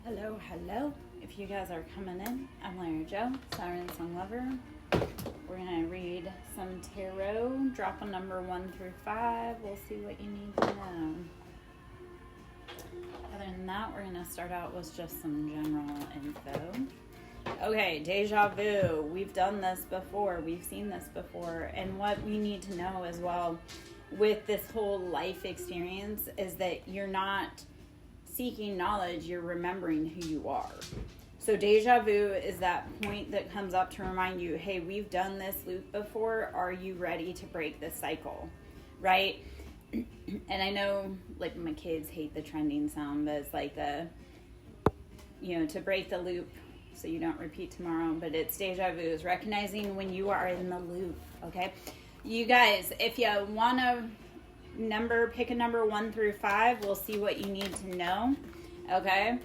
Hello, hello. If you guys are coming in, I'm Lara Joe, Siren Song Lover. We're going to read some tarot, drop a number 1 through 5. We'll see what you need to know. Other than that, we're going to start out with just some general info. Okay, deja vu. We've done this before. We've seen this before. And what we need to know as well with this whole life experience is that you're not seeking knowledge, you're remembering who you are. So deja vu is that point that comes up to remind you, hey, we've done this loop before. Are you ready to break the cycle? Right? And I know, like, my kids hate the trending sound, but it's like to break the loop so you don't repeat tomorrow. But it's deja vu, is recognizing when you are in the loop, okay? You guys, if you want to pick a number 1 through 5, we'll see what you need to know, okay?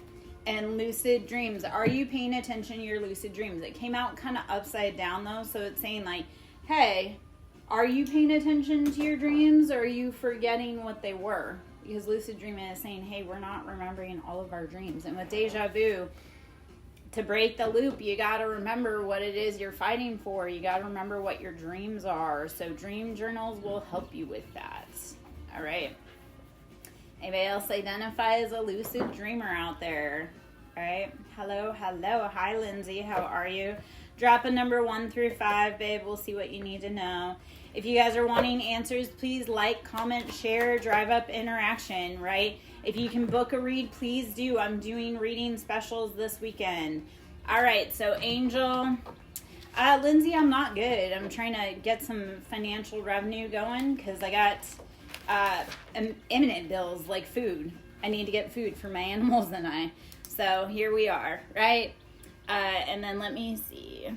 And lucid dreams, are you paying attention to your lucid dreams? It came out kind of upside down though, so it's saying like, hey, are you paying attention to your dreams, or are you forgetting what they were? Because lucid dreaming is saying, hey, we're not remembering all of our dreams. And with deja vu, to break the loop, you got to remember what it is you're fighting for. You got to remember what your dreams are. So dream journals will help you with that. All right. Anybody else identify as a lucid dreamer out there? All right. Hello, hello. Hi, Lindsay. How are you? Drop a number 1 through 5, babe. We'll see what you need to know. If you guys are wanting answers, please like, comment, share, drive up interaction, right? If you can book a read, please do. I'm doing reading specials this weekend. All right. So, Angel. Lindsay, I'm not good. I'm trying to get some financial revenue going because I got imminent bills like food. I need to get food for my animals and I. So here we are, right? And then let me see.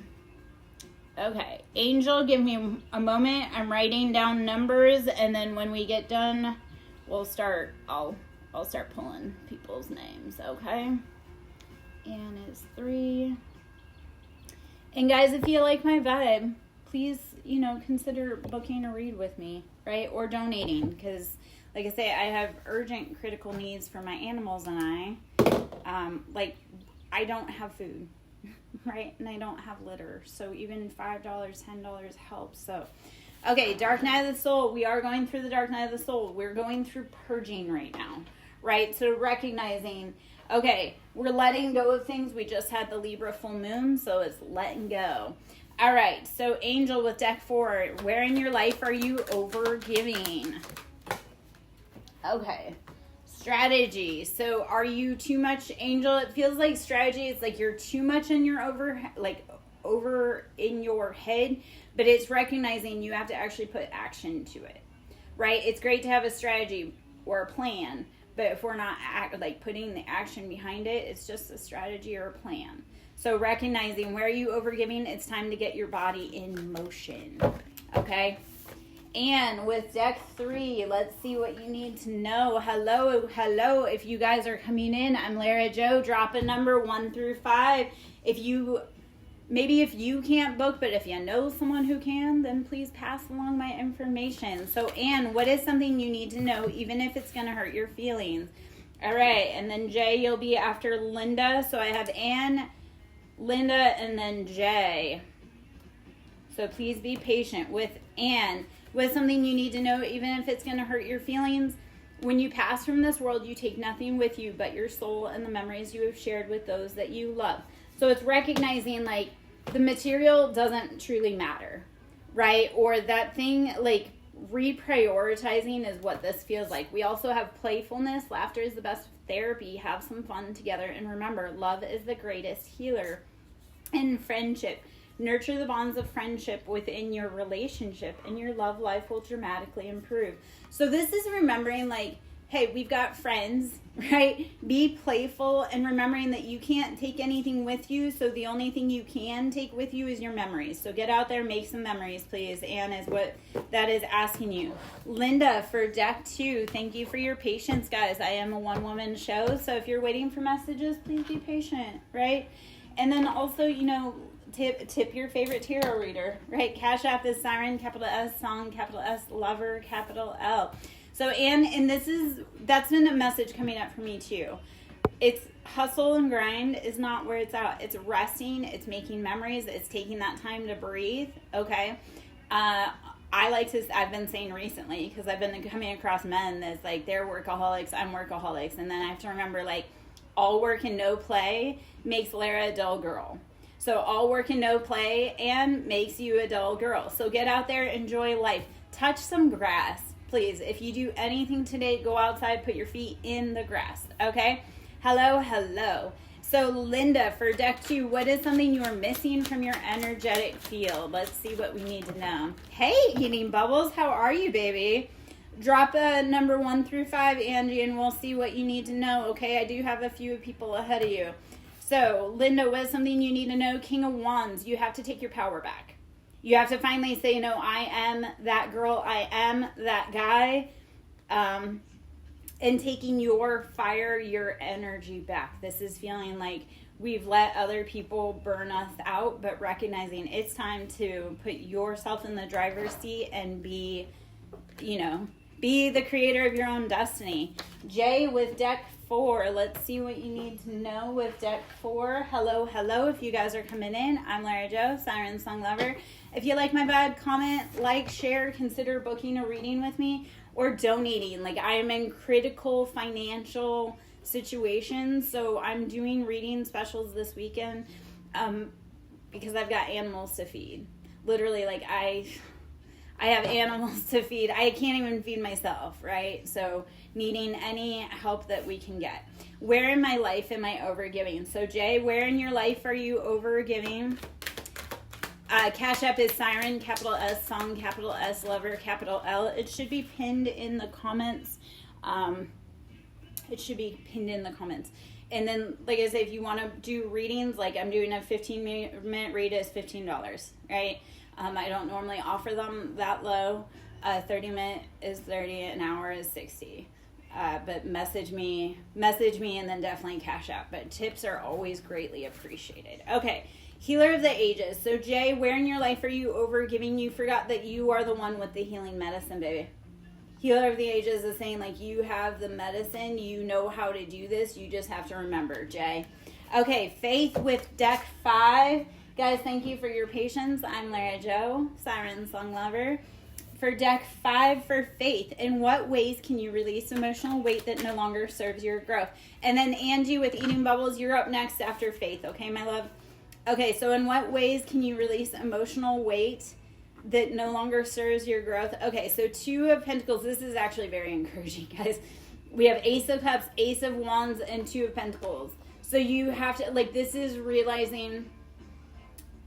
Okay, Angel, give me a moment. I'm writing down numbers, and then when we get done, we'll start. I'll start pulling people's names. Okay. And it's 3. And guys, if you like my vibe, please, consider booking a read with me, right? Or donating, because, like I say, I have urgent critical needs for my animals and I. I don't have food, right? And I don't have litter. So even $5, $10 helps. So, okay, Dark Night of the Soul. We are going through the Dark Night of the Soul. We're going through purging right now, right? So recognizing, okay, we're letting go of things. We just had the Libra full moon, so it's letting go. All right, so Angel with deck 4, where in your life are you over-giving? Okay, strategy. So are you too much, Angel? It feels like strategy is like you're too much in your over in your head, but it's recognizing you have to actually put action to it, right? It's great to have a strategy or a plan, but if we're not putting the action behind it, it's just a strategy or a plan. So recognizing where you overgiving, it's time to get your body in motion, okay? And with deck 3, let's see what you need to know. Hello, hello. If you guys are coming in, I'm Lara Joe. Drop a number 1 through 5. If you can't book, but if you know someone who can, then please pass along my information. So, Anne, what is something you need to know, even if it's going to hurt your feelings? All right, and then Jay, you'll be after Linda. So I have Anne, Linda, and then Jay. So please be patient with Anne. With something you need to know, even if it's going to hurt your feelings. When you pass from this world, you take nothing with you but your soul and the memories you have shared with those that you love. So it's recognizing, like, the material doesn't truly matter, right? Or that thing, like, reprioritizing is what this feels like. We also have playfulness. Laughter is the best therapy. Have some fun together. And remember, love is the greatest healer. And friendship. Nurture the bonds of friendship within your relationship, and your love life will dramatically improve. So this is remembering, like, hey, we've got friends, right? Be playful and remembering that you can't take anything with you, so the only thing you can take with you is your memories. So get out there, make some memories, please. Anne is what that is asking you. Linda for deck 2, thank you for your patience, guys. I am a one-woman show, so if you're waiting for messages, please be patient, right? And then also, tip your favorite tarot reader, right? Cash App is Siren, capital S, Song, capital S, Lover, capital L. So, and that's been a message coming up for me too. It's hustle and grind is not where it's at. It's resting. It's making memories. It's taking that time to breathe. Okay. I've been saying recently, because I've been coming across men that's like, they're workaholics, I'm workaholics. And then I have to remember, like, all work and no play makes Lara a dull girl. So all work and no play and makes you a dull girl. So get out there, enjoy life. Touch some grass, please. If you do anything today, go outside, put your feet in the grass, okay? Hello, hello. So Linda, for deck 2, what is something you are missing from your energetic field? Let's see what we need to know. Hey, Eating Bubbles, how are you, baby? Drop a number 1 through 5, Angie, and we'll see what you need to know, okay? I do have a few people ahead of you. So, Linda, what is something you need to know? King of Wands, you have to take your power back. You have to finally say, no, I am that girl, I am that guy. And taking your fire, your energy back. This is feeling like we've let other people burn us out, but recognizing it's time to put yourself in the driver's seat and be the creator of your own destiny. Jay with deck 4. Let's see what you need to know with deck 4. Hello, hello. If you guys are coming in, I'm Lara Jo, Siren Song Lover. If you like my vibe, comment, like, share, consider booking a reading with me, or donating. Like, I am in critical financial situations, so I'm doing reading specials this weekend because I've got animals to feed. Literally, like, I have animals to feed. I can't even feed myself, right? So needing any help that we can get. Where in my life am I overgiving? So Jay, where in your life are you overgiving? Cash App is Siren, capital S, Song, capital S, Lover, capital L. It should be pinned in the comments. And then, like I say, if you want to do readings, like I'm doing a 15-minute read is $15, right? I don't normally offer them that low. 30-minute is 30, an hour is 60. But message me, and then definitely Cash App. But tips are always greatly appreciated. Okay. Healer of the Ages. So, Jay, where in your life are you overgiving? You forgot that you are the one with the healing medicine, baby. Healer of the Ages is saying, like, you have the medicine. You know how to do this. You just have to remember, Jay. Okay, Faith with deck 5. Guys, thank you for your patience. I'm Lara Jo, Siren Song Lover. For deck 5 for Faith, in what ways can you release emotional weight that no longer serves your growth? And then Angie with Eating Bubbles, you're up next after Faith, okay, my love? Okay, so in what ways can you release emotional weight that no longer serves your growth? Okay, so 2 of Pentacles. This is actually very encouraging, guys. We have Ace of Cups, Ace of Wands, and 2 of Pentacles. So you have to, like, this is realizing,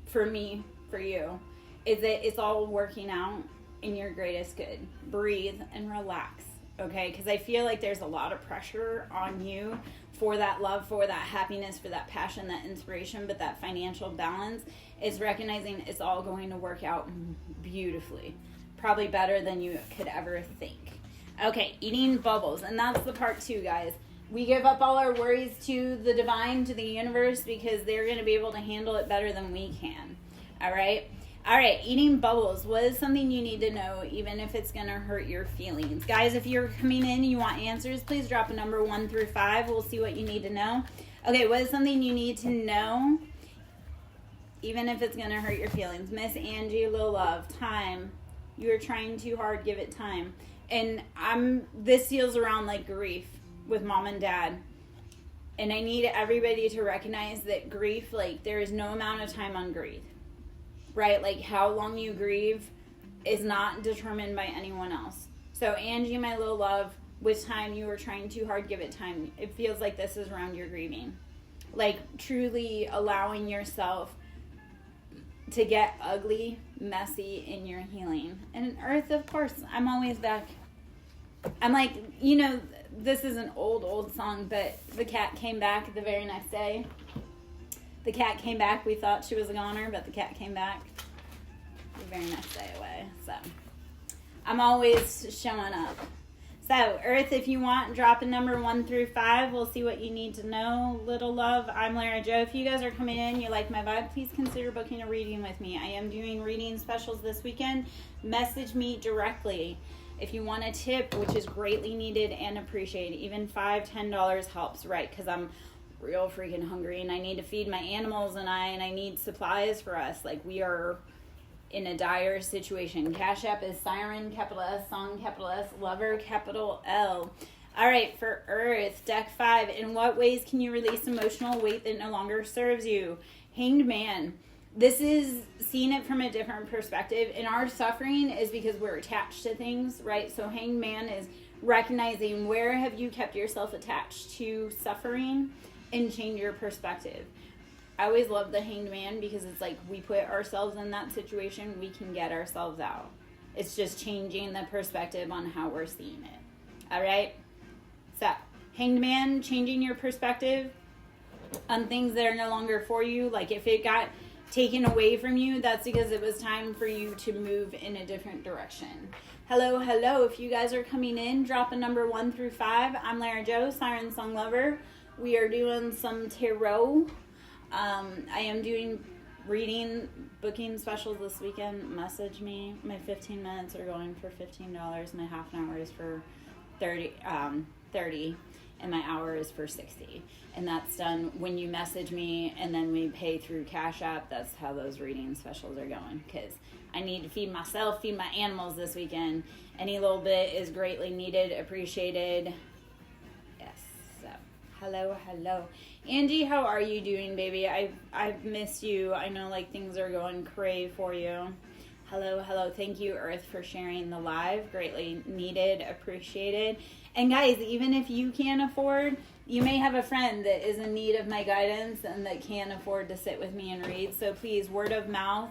for me, for you, is that it's all working out in your greatest good. Breathe and relax, okay? Because I feel like there's a lot of pressure on you for that love, for that happiness, for that passion, that inspiration, but that financial balance is recognizing it's all going to work out beautifully. Probably better than you could ever think. Okay, Eating Bubbles. And that's the part 2, guys. We give up all our worries to the divine, to the universe, because they're going to be able to handle it better than we can. All right? All right, Eating Bubbles. What is something you need to know, even if it's going to hurt your feelings? Guys, if you're coming in and you want answers, please drop a number 1 through 5. We'll see what you need to know. Okay, what is something you need to know, even if it's going to hurt your feelings? Miss Angie, low love, time. You are trying too hard. Give it time. And this feels around like grief with mom and dad. And I need everybody to recognize that grief, like, there is no amount of time on grief. Right? Like, how long you grieve is not determined by anyone else. So, Angie, my little love, with time, you are trying too hard, give it time. It feels like this is around your grieving. Like, truly allowing yourself to get ugly, messy in your healing. And Earth, of course, I'm always back. I'm like, this is an old song, but the cat came back the very next day. The cat came back. We thought she was a goner, but the cat came back the very next day away. So I'm always showing up. So, Earth, if you want, drop a number 1 through 5. We'll see what you need to know. Little love, I'm Lara Jo. If you guys are coming in, you like my vibe, please consider booking a reading with me. I am doing reading specials this weekend. Message me directly. If you want a tip, which is greatly needed and appreciated, even $5-10 helps, right? Because I'm real freaking hungry and I need to feed my animals and I need supplies for us. Like, we are in a dire situation. Cash App is Siren, capital S, Song, capital S, Lover, capital L. All right, for Earth, deck 5. In what ways can you release emotional weight that no longer serves you? Hanged Man. This is seeing it from a different perspective. And our suffering is because we're attached to things, right? So Hanged Man is recognizing where have you kept yourself attached to suffering and change your perspective. I always love the Hanged Man because it's like we put ourselves in that situation, we can get ourselves out. It's just changing the perspective on how we're seeing it. All right? So, Hanged Man, changing your perspective on things that are no longer for you. Like, if it got taken away from you, that's because it was time for you to move in a different direction. Hello, hello. If you guys are coming in, drop a number 1 through 5. I'm Lara Joe, Siren Song Lover. We are doing some tarot. I am doing reading, booking specials this weekend. Message me. My 15 minutes are going for $15. My half an hour is for 30, and my hour is for 60. And that's done when you message me, and then we pay through Cash App. That's how those reading specials are going, because I need to feed myself, feed my animals this weekend. Any little bit is greatly needed, appreciated. Yes. So, hello, hello. Angie, how are you doing, baby? I've missed you. I know, like, things are going cray for you. Hello, hello. Thank you, Earth, for sharing the live. Greatly needed, appreciated. And guys, even if you can't afford, you may have a friend that is in need of my guidance and that can't afford to sit with me and read. So please, word of mouth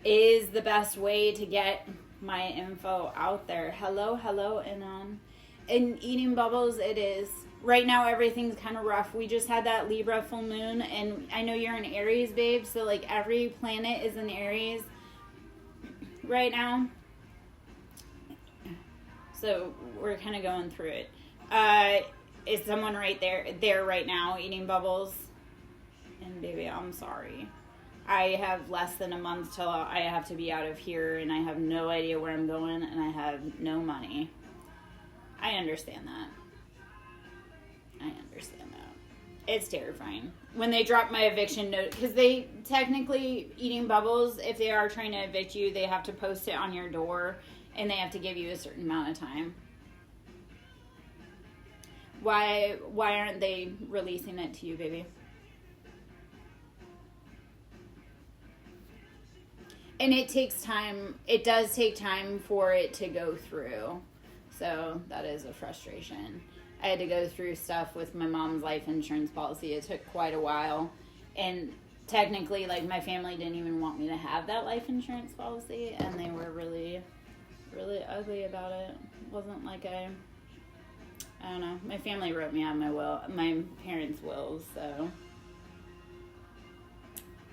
is the best way to get my info out there. Hello, hello, and eating bubbles, it is. Right now, everything's kind of rough. We just had that Libra full moon, and I know you're in Aries, babe, so like every planet is in Aries right now. So we're kind of going through it. Is someone right there right now eating bubbles? And baby, I'm sorry. I have less than a month till I have to be out of here, and I have no idea where I'm going, and I have no money. I understand that. It's terrifying. When they drop my eviction note, because they technically, eating bubbles, if they are trying to evict you, they have to post it on your door, and they have to give you a certain amount of time. Why aren't they releasing it to you, baby? And it takes time. It does take time for it to go through. So that is a frustration. I had to go through stuff with my mom's life insurance policy. It took quite a while. And technically, like, my family didn't even want me to have that life insurance policy. And they were really, really ugly about it. It wasn't like I don't know. My family wrote me out my parents' wills, so.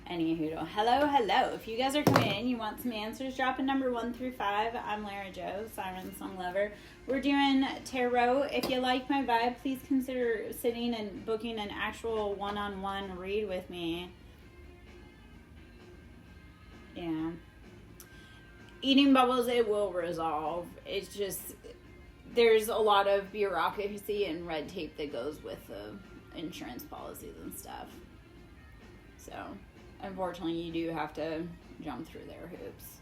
Anywho, hello, hello. If you guys are coming in, you want some answers, drop a number 1 through 5. I'm Lara Joe, Siren Song Lover. We're doing tarot. If you like my vibe, please consider sitting and booking an actual one-on-one read with me. Yeah. Eating bubbles, it will resolve. It's just, there's a lot of bureaucracy and red tape that goes with the insurance policies and stuff. So, unfortunately, you do have to jump through their hoops.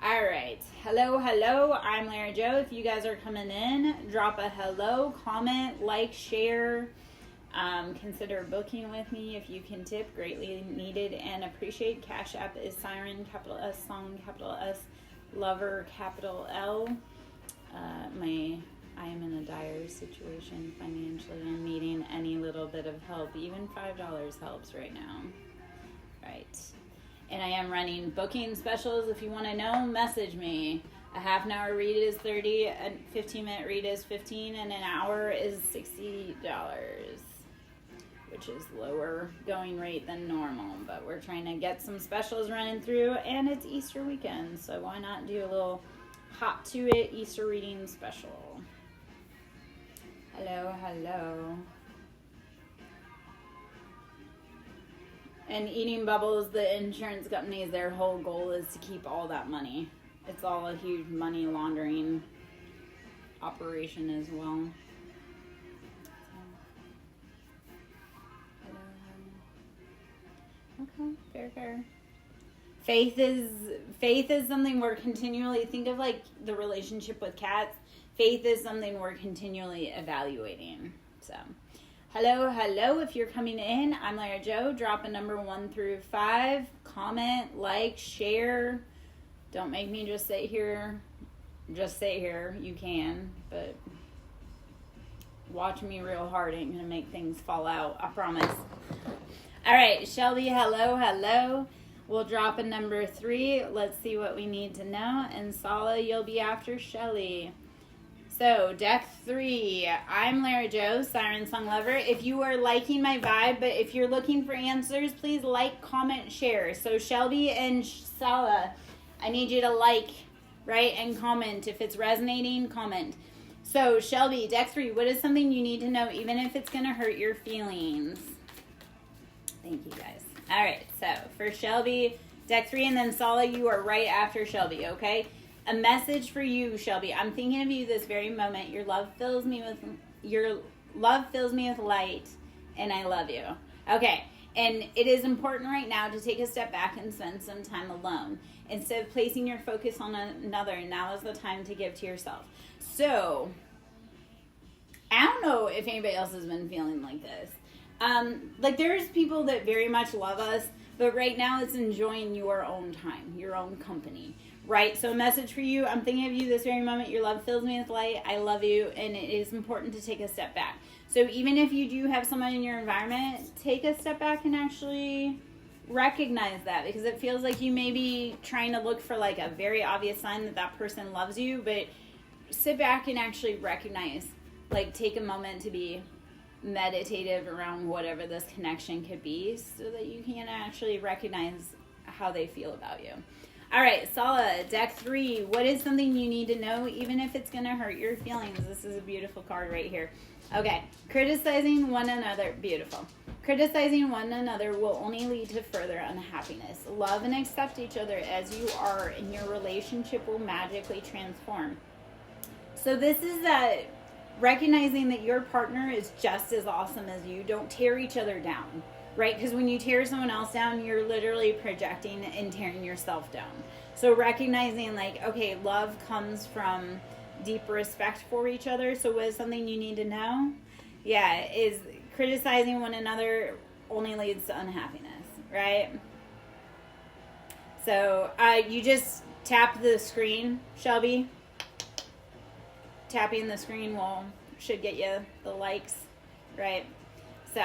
All right. Hello, hello. I'm Lara Joe. If you guys are coming in, drop a hello, comment, like, share. Consider booking with me if you can tip. Greatly needed and appreciate. Cash App is Siren, capital S, Song, capital S, Lover, capital L. I am in a dire situation financially and needing any little bit of help. Even $5 helps right now. Right. And I am running booking specials. If you want to know, message me. A half an hour read is $30, a 15-minute read is $15, and an hour is $60, which is lower going rate than normal. But we're trying to get some specials running through, and it's Easter weekend, so why not do a little hot to it Easter reading special? Hello, hello. And eating bubbles, the insurance companies, their whole goal is to keep all that money. it's all a huge money laundering operation as well. Okay, fair. Faith is something we're continually, think of like the relationship with cats. Faith is something we're continually evaluating. So, hello, if you're coming in, I'm Lara Joe. Drop a number 1 through 5. Comment, like, share. Don't make me just sit here. Just sit here. You can, but watch me real hard ain't gonna make things fall out. I promise. All right, Shelby, hello. We'll drop a number 3. Let's see what we need to know. And Sala, you'll be after Shelly. So, deck 3. I'm Lara Joe, Siren Song Lover. If you are liking my vibe, but if you're looking for answers, please like, comment, share. So, Shelby and Sala, I need you to like, right, and comment. If it's resonating, comment. So, Shelby, deck 3, what is something you need to know, even if it's going to hurt your feelings? Thank you, guys. All right, so for Shelby, deck 3, and then Sala, you are right after Shelby, okay? A message for you, Shelby. I'm thinking of you this very moment. Your love fills me with light, and I love you. Okay, and it is important right now to take a step back and spend some time alone. Instead of placing your focus on another, now is the time to give to yourself. So, I don't know if anybody else has been feeling like this. Like there's people that very much love us, but right now it's enjoying your own time, your own company, right? So a message for you, I'm thinking of you this very moment. Your love fills me with light. I love you. And it is important to take a step back. So even if you do have someone in your environment, take a step back and actually recognize that, because it feels like you may be trying to look for like a very obvious sign that that person loves you, but sit back and actually recognize, like take a moment to be meditative around whatever this connection could be, so that you can actually recognize how they feel about you. All right, Sala, deck 3. What is something you need to know, even if it's going to hurt your feelings? This is a beautiful card right here. Okay, criticizing one another. Beautiful. Criticizing one another will only lead to further unhappiness. Love and accept each other as you are, and your relationship will magically transform. So this is that recognizing that your partner is just as awesome as you. Don't tear each other down, right? Because when you tear someone else down, you're literally projecting and tearing yourself down. So recognizing like, okay, love comes from deep respect for each other. So what is something you need to know? Yeah, is criticizing one another only leads to unhappiness, right? So you just tap the screen, Shelby. Tapping the screen should get you the likes, right? So,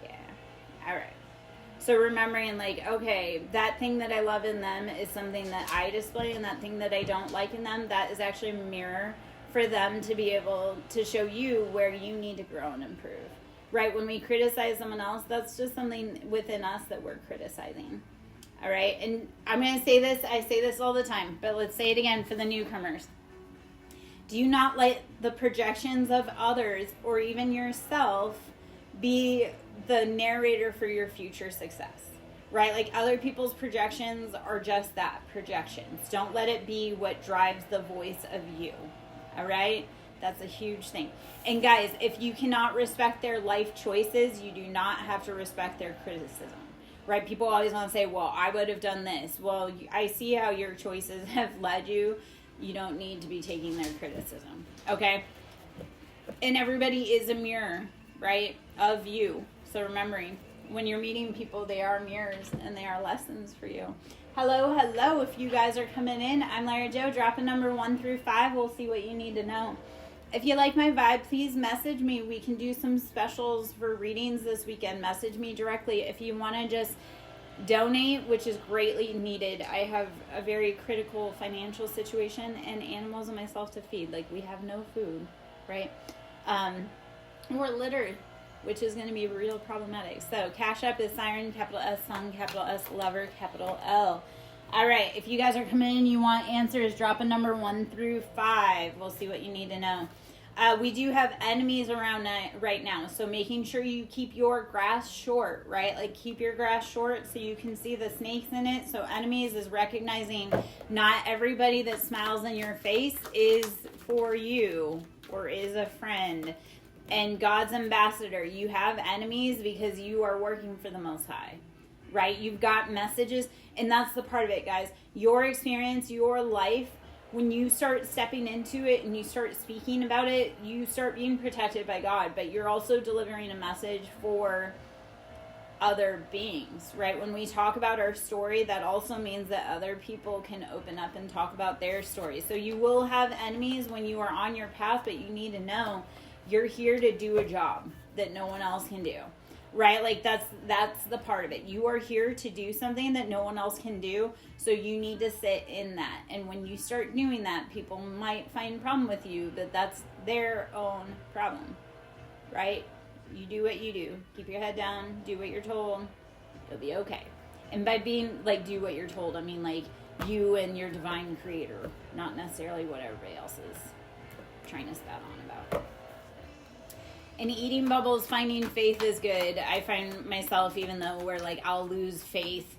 yeah. All right. So remembering like, okay, that thing that I love in them is something that I display, and that thing that I don't like in them, that is actually a mirror for them to be able to show you where you need to grow and improve, right? When we criticize someone else, that's just something within us that we're criticizing. All right. And I'm going to say this, I say this all the time, but let's say it again for the newcomers. Do not let the projections of others or even yourself be the narrator for your future success, right? Like other people's projections are just that, projections. Don't let it be what drives the voice of you, all right? That's a huge thing. And guys, if you cannot respect their life choices, you do not have to respect their criticism, right? People always want to say, well, I would have done this. Well, I see how your choices have led you. You don't need to be taking their criticism, okay? And everybody is a mirror, right, of you. So remembering, when you're meeting people, they are mirrors and they are lessons for you. Hello. If you guys are coming in, I'm Lara Joe. Drop a number 1 through 5. We'll see what you need to know. If you like my vibe, please message me. We can do some specials for readings this weekend. Message me directly. If you want to just donate, which is greatly needed. I have a very critical financial situation and animals and myself to feed. Like, we have no food, right? We're littered, which is going to be real problematic. So Cash App is Siren, capital S, Song, capital S, Lover, capital L. All right, if you guys are coming in and you want answers, drop a number 1 through 5. We'll see what you need to know. We do have enemies around right now, so making sure you keep your grass short, right? Like keep your grass short so you can see the snakes in it. So enemies is recognizing not everybody that smiles in your face is for you or is a friend. And God's ambassador, you have enemies because you are working for the Most High, right? You've got messages, and that's the part of it, guys. Your experience, your life, when you start stepping into it and you start speaking about it, you start being protected by God, but you're also delivering a message for other beings, right? When we talk about our story, that also means that other people can open up and talk about their story. So you will have enemies when you are on your path, but you need to know you're here to do a job that no one else can do, right? Like that's the part of it. You are here to do something that no one else can do, so you need to sit in that. And when you start doing that, people might find a problem with you, but that's their own problem, right? You do what you do. Keep your head down, do what you're told, you'll be okay. And by being like do what you're told, I mean like you and your divine creator, not necessarily what everybody else is trying to spout on about. And eating bubbles, finding faith is good. I find myself, even though we're like, I'll lose faith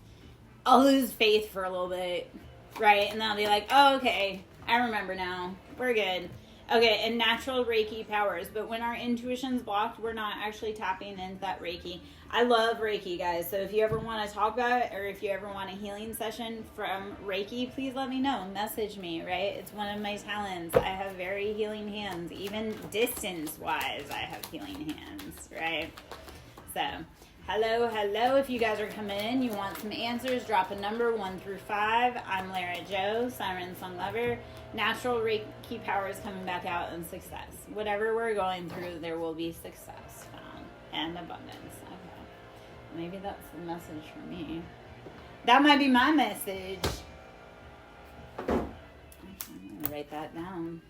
for a little bit, right? And then I'll be like, oh, okay, I remember now. We're good. Okay, and natural Reiki powers. But when our intuition's blocked, we're not actually tapping into that Reiki. I love Reiki, guys. So if you ever want to talk about it, or if you ever want a healing session from Reiki, please let me know. Message me, right? It's one of my talents. I have very healing hands. Even distance-wise, I have healing hands, right? So, hello. If you guys are coming in, you want some answers, drop a number 1 through 5. I'm Lara Joe, Siren Song Lover. Natural Reiki powers coming back out, and success. Whatever we're going through, there will be success found and abundance. Okay. Maybe that's the message for me. That might be my message. I'm going to write that down.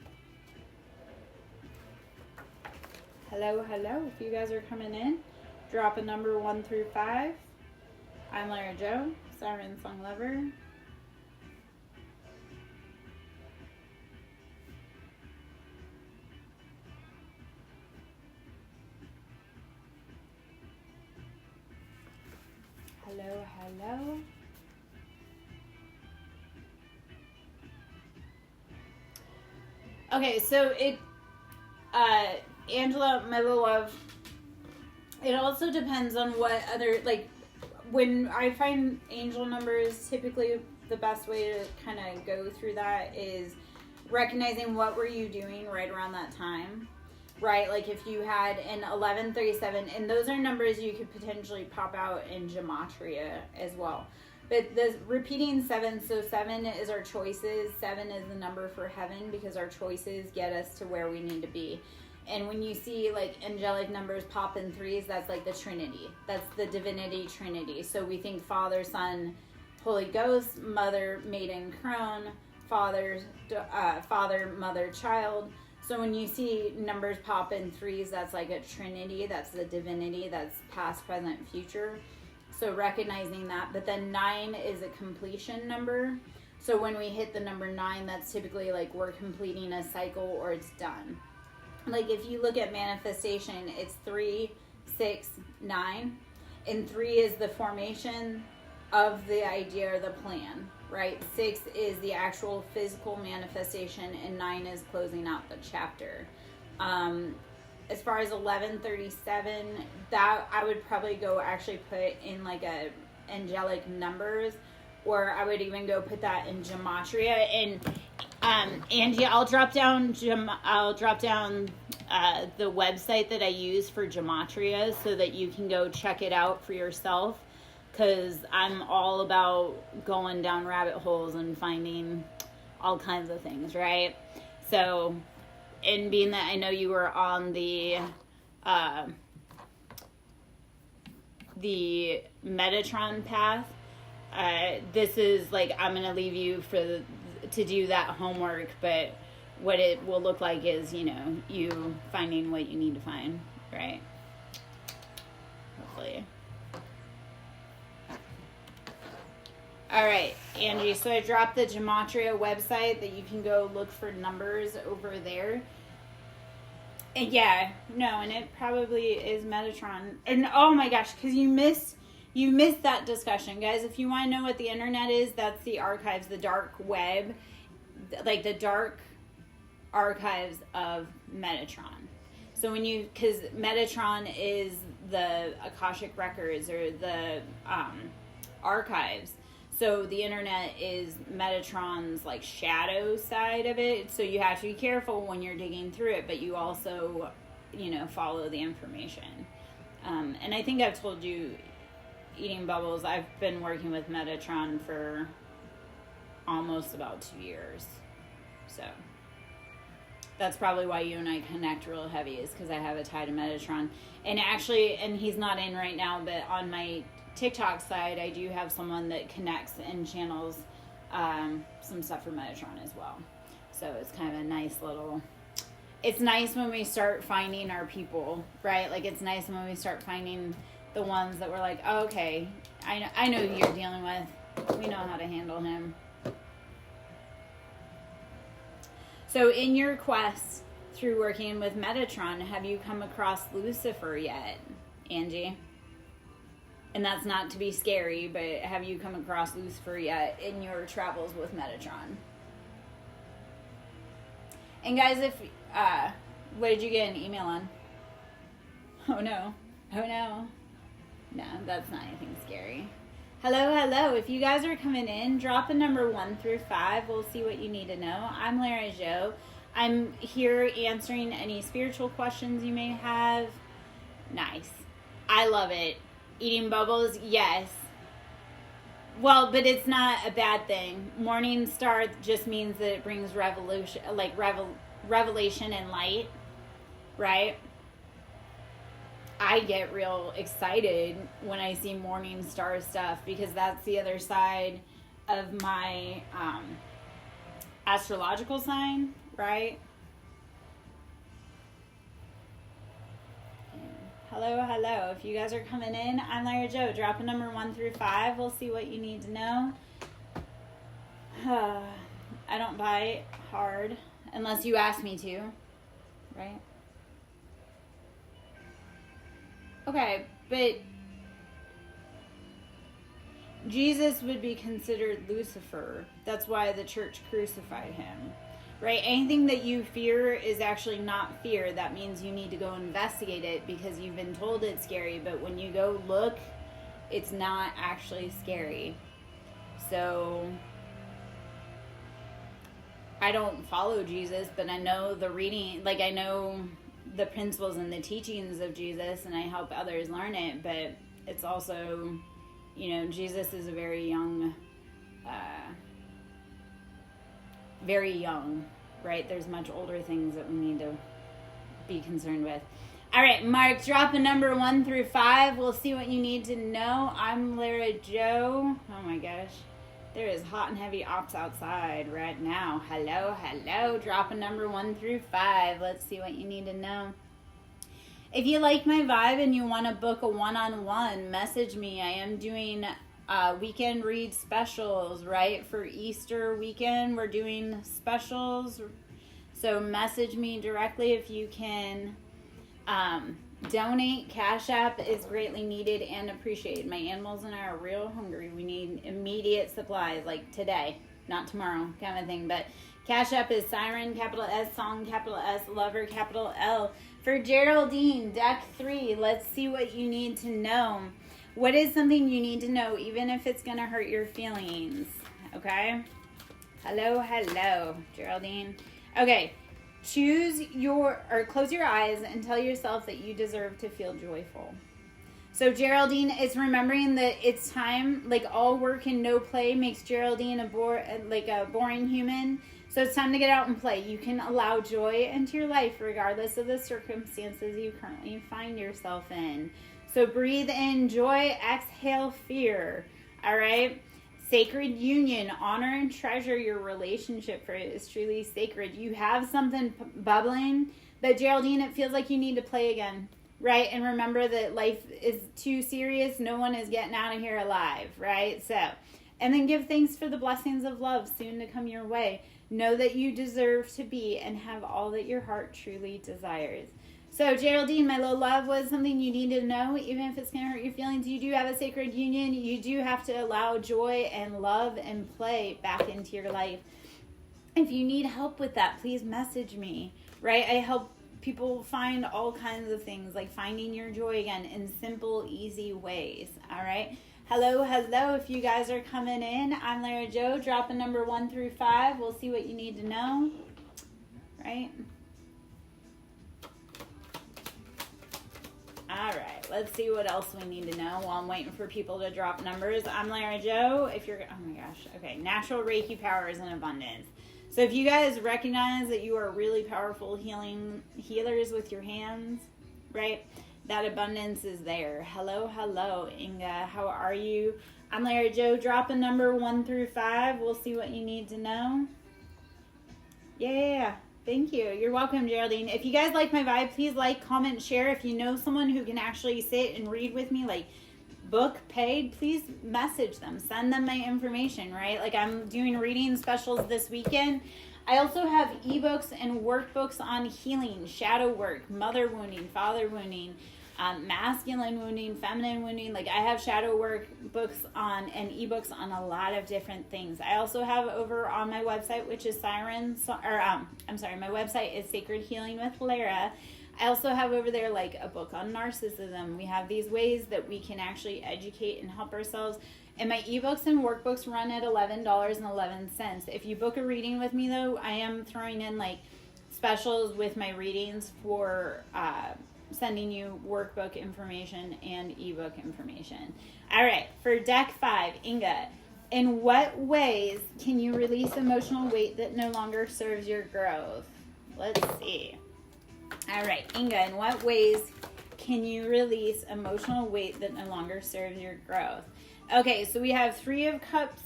Hello. If you guys are coming in, drop a number 1 through 5. I'm Lara Joe, Siren Song Lover. Hello. Okay, so Angela, my little love, it also depends on what other, like, when I find angel numbers, typically the best way to kind of go through that is recognizing what were you doing right around that time. Right, like if you had an 1137, and those are numbers you could potentially pop out in gematria as well. But the repeating 7, so 7 is our choices. 7 is the number for heaven because our choices get us to where we need to be. And when you see like angelic numbers pop in 3s, that's like the Trinity. That's the divinity Trinity. So we think Father, Son, Holy Ghost, Mother, Maiden, Crone, Father, Mother, Child. So when you see numbers pop in 3s, that's like a Trinity. That's the divinity. That's past, present, future. So recognizing that. But then 9 is a completion number. So when we hit the number 9, that's typically like we're completing a cycle or it's done. Like if you look at manifestation, it's 3, 6, 9. And 3 is the formation of the idea or the plan. Right? 6 is the actual physical manifestation, and 9 is closing out the chapter. As far as 1137, that I would probably go actually put in like a angelic numbers, or I would even go put that in gematria. And Angie, I'll drop down the website that I use for gematria so that you can go check it out for yourself. Because I'm all about going down rabbit holes and finding all kinds of things, right? So, and being that I know you were on the Metatron path, this is like, I'm going to leave you to do that homework, but what it will look like is, you finding what you need to find, right? Hopefully. All right, Angie, so I dropped the gematria website that you can go look for numbers over there. Yeah, no, and it probably is Metatron. And oh my gosh, because you missed that discussion, guys. If you want to know what the internet is, that's the archives, the dark web, like the dark archives of Metatron. So because Metatron is the Akashic records or the archives. So the internet is Metatron's like shadow side of it. So you have to be careful when you're digging through it, but you also, follow the information. And I think I've told you, Eating Bubbles, I've been working with Metatron for almost about 2 years. So that's probably why you and I connect real heavy, is because I have a tie to Metatron. And actually, and he's not in right now, but on my TikTok side, I do have someone that connects and channels some stuff for Metatron as well. So it's kind of a nice little... It's nice when we start finding our people, right? Like, it's nice when we start finding the ones that we're like, oh, okay, I know who you're dealing with. We know how to handle him. So in your quest through working with Metatron, have you come across Lucifer yet, Angie? And that's not to be scary, but have you come across Lucifer yet in your travels with Metatron? And guys, what did you get an email on? Oh no. No, that's not anything scary. Hello. If you guys are coming in, drop a number 1 through 5. We'll see what you need to know. I'm Lara Jo. I'm here answering any spiritual questions you may have. Nice. I love it. Eating Bubbles, yes. Well, but it's not a bad thing. Morning Star just means that it brings revelation and light, right? I get real excited when I see Morning Star stuff, because that's the other side of my astrological sign, right? Hello. If you guys are coming in, I'm Lara Jo. Drop a number 1 through 5. We'll see what you need to know. I don't bite hard unless you ask me to, right? Okay, but Jesus would be considered Lucifer. That's why the church crucified him, right? Anything that you fear is actually not fear. That means you need to go investigate it because you've been told it's scary. But when you go look, it's not actually scary. So I don't follow Jesus, but I know the reading, like I know the principles and the teachings of Jesus, and I help others learn it. But it's also, Jesus is a very young, right? There's much older things that we need to be concerned with. All right, Mark, drop a number 1 through 5. We'll see what you need to know. I'm Lara Jo. Oh my gosh. There is hot and heavy ops outside right now. Hello. Drop a number 1 through 5. Let's see what you need to know. If you like my vibe and you want to book a one-on-one, message me. I am doing weekend read specials, right? For Easter weekend, we're doing specials. So message me directly if you can. Donate. Cash App is greatly needed and appreciated. My animals and I are real hungry. We need immediate supplies, like today, not tomorrow, kind of thing. But Cash App is Siren, capital S, Song, capital S, Lover, capital L. For Geraldine, deck 3, let's see what you need to know. What is something you need to know, even if it's going to hurt your feelings? Okay? Hello, Geraldine. Okay. Close your eyes and tell yourself that you deserve to feel joyful. So Geraldine, it's remembering that it's time, like all work and no play makes Geraldine a boring human. So it's time to get out and play. You can allow joy into your life regardless of the circumstances you currently find yourself in. So breathe in joy, exhale fear. All right? Sacred union, honor and treasure your relationship, for it is truly sacred. You have something bubbling, but Geraldine, it feels like you need to play again, right? And remember that life is too serious. No one is getting out of here alive, right? So, and then give thanks for the blessings of love soon to come your way. Know that you deserve to be and have all that your heart truly desires. So, Geraldine, my little love, was something you need to know, even if it's going to hurt your feelings. You do have a sacred union. You do have to allow joy and love and play back into your life. If you need help with that, please message me, right? I help people find all kinds of things, like finding your joy again in simple, easy ways, all right? Hello, if you guys are coming in. I'm Lara Jo. Drop a number 1 through 5. We'll see what you need to know, right? All right, let's see what else we need to know while I'm waiting for people to drop numbers. I'm Lara Jo. If you're, oh my gosh, okay, natural Reiki powers in abundance. So if you guys recognize that you are really powerful healers with your hands, right? That abundance is there. Hello, Inga. How are you? I'm Lara Jo. Drop a number 1 through 5. We'll see what you need to know. Yeah. Thank you. You're welcome, Geraldine. If you guys like my vibe, please like, comment, share. If you know someone who can actually sit and read with me, like book paid, please message them. Send them my information, right? Like I'm doing reading specials this weekend. I also have ebooks and workbooks on healing, shadow work, mother wounding, father wounding, masculine wounding, feminine wounding. Like I have shadow work books on and ebooks on a lot of different things. I also have over on my website, which is my website is Sacred Healing with Lara. I also have over there like a book on narcissism. We have these ways that we can actually educate and help ourselves. And my ebooks and workbooks run at $11.11. If you book a reading with me though, I am throwing in like specials with my readings for sending you workbook information and ebook information. All right, for deck 5, Inga, in what ways can you release emotional weight that no longer serves your growth? Let's see. All right, Inga, in what ways can you release emotional weight that no longer serves your growth? Okay, so we have 3 of Cups,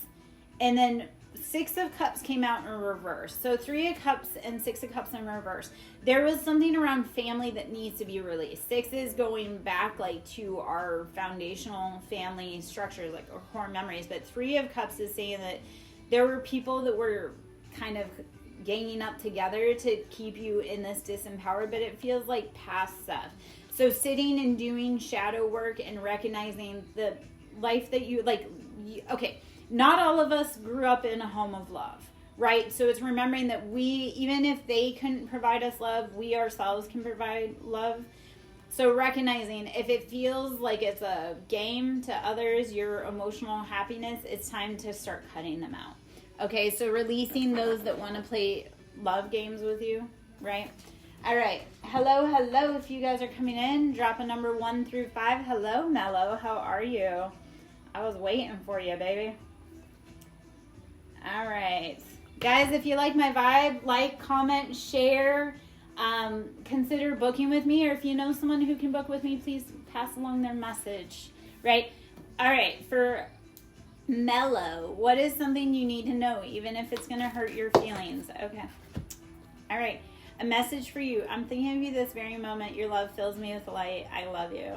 and then 6 of Cups came out in reverse. So 3 of Cups and 6 of Cups in reverse. There was something around family that needs to be released. 6 is going back like to our foundational family structures, like our core memories. But 3 of Cups is saying that there were people that were kind of ganging up together to keep you in this disempowered, but it feels like past stuff. So sitting and doing shadow work and recognizing the life that you like, okay, not all of us grew up in a home of love, right? So it's remembering that we, even if they couldn't provide us love, we ourselves can provide love. So recognizing if it feels like it's a game to others, your emotional happiness, it's time to start cutting them out. Okay, so releasing those that want to play love games with you, right? All right. Hello, if you guys are coming in, drop a number 1 through 5. Hello, Mello. How are you? I was waiting for you, baby. All right. Guys, if you like my vibe, like, comment, share, consider booking with me, or if you know someone who can book with me, please pass along their message, right? All right, for Mellow, what is something you need to know, even if it's going to hurt your feelings? Okay. All right. A message for you. I'm thinking of you this very moment. Your love fills me with light. I love you.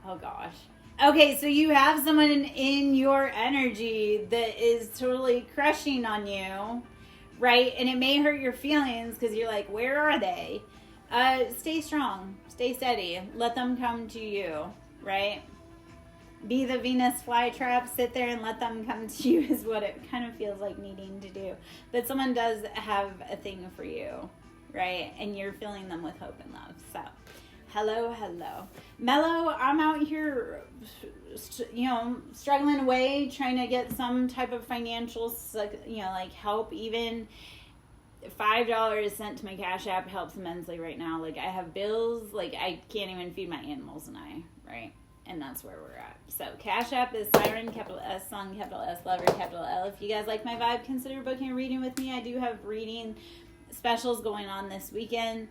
Oh, gosh. Okay, so you have someone in your energy that is totally crushing on you, right? And it may hurt your feelings because you're like, where are they? Stay strong. Stay steady. Let them come to you, right? Be the Venus flytrap. Sit there and let them come to you is what it kind of feels like needing to do. But someone does have a thing for you, right? And you're filling them with hope and love. So, hello. Mellow, I'm out here, struggling away, trying to get some type of financial, like help. Even $5 sent to my Cash App helps immensely right now. Like, I have bills, like, I can't even feed my animals right? And that's where we're at. So, Cash App is Siren, capital S, Song, capital S, Lover, capital L. If you guys like my vibe, consider booking a reading with me. I do have reading specials going on this weekend.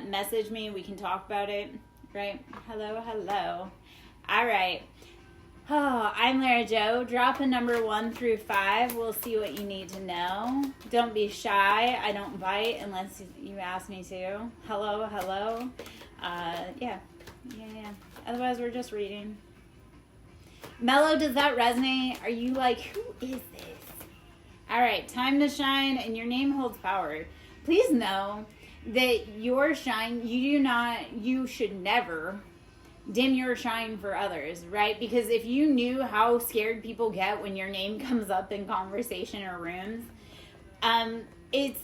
Message me. We can talk about it, right? Hello. All right. Oh, I'm Lara Jo. Drop a number 1 through 5. We'll see what you need to know. Don't be shy. I don't bite unless you ask me to. Hello. Yeah. Otherwise, we're just reading. Mellow, does that resonate? Are you like, who is this? All right, time to shine, and your name holds power. Please know that your shine, you should never dim your shine for others, right? Because if you knew how scared people get when your name comes up in conversation or rooms, it's,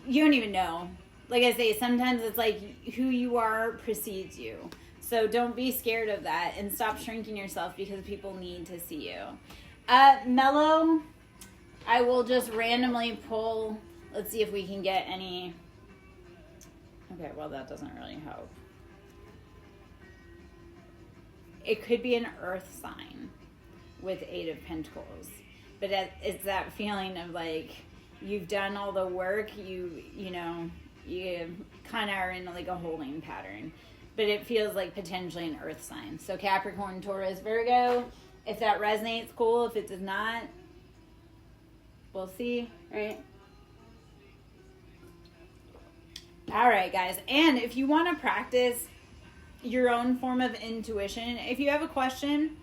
you don't even know. Like I say, sometimes it's like who you are precedes you. So don't be scared of that and stop shrinking yourself because people need to see you. Mellow, I will just randomly pull. Let's see if we can get any. Okay, well, that doesn't really help. It could be an earth sign with 8 of Pentacles. But it's that feeling of like, you've done all the work, you kind of are in like a holding pattern. But it feels like potentially an earth sign. So Capricorn, Taurus, Virgo, if that resonates, cool. If it does not, we'll see, right? All right, guys. And if you want to practice your own form of intuition, if you have a question,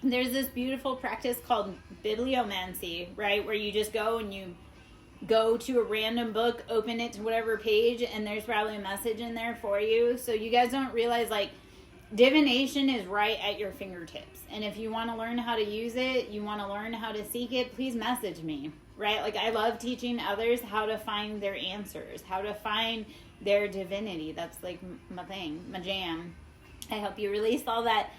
there's this beautiful practice called bibliomancy, right? Where you just go and you go to a random book, open it to whatever page, and there's probably a message in there for you. So you guys don't realize, like, divination is right at your fingertips. And if you want to learn how to use it, you want to learn how to seek it, please message me, right? Like, I love teaching others how to find their answers, how to find their divinity. That's like my thing, my jam. I help you release all that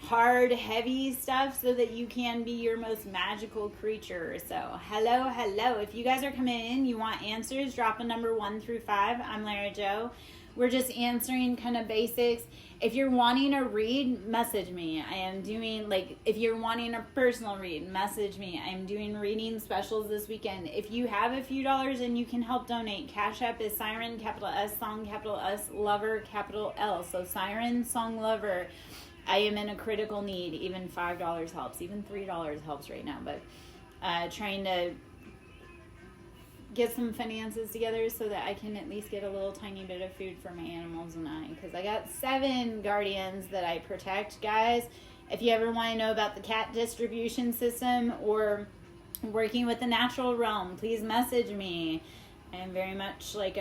hard, heavy stuff so that you can be your most magical creature. So hello. If you guys are coming in, you want answers, drop a number 1 through 5. I'm Lara Jo. We're just answering kind of basics. If you're wanting a read, message me. I am doing, like, if you're wanting a personal read, message me. I'm doing reading specials this weekend. If you have a few dollars and you can help donate, Cash App is Siren, capital S, Song, capital S, Lover, capital L. So Siren, Song, Lover. I am in a critical need. Even $5 helps. Even $3 helps right now. But trying to get some finances together so that I can at least get a little tiny bit of food for my animals and I. Because I got 7 guardians that I protect, guys. If you ever want to know about the cat distribution system or working with the natural realm, please message me. I am very much like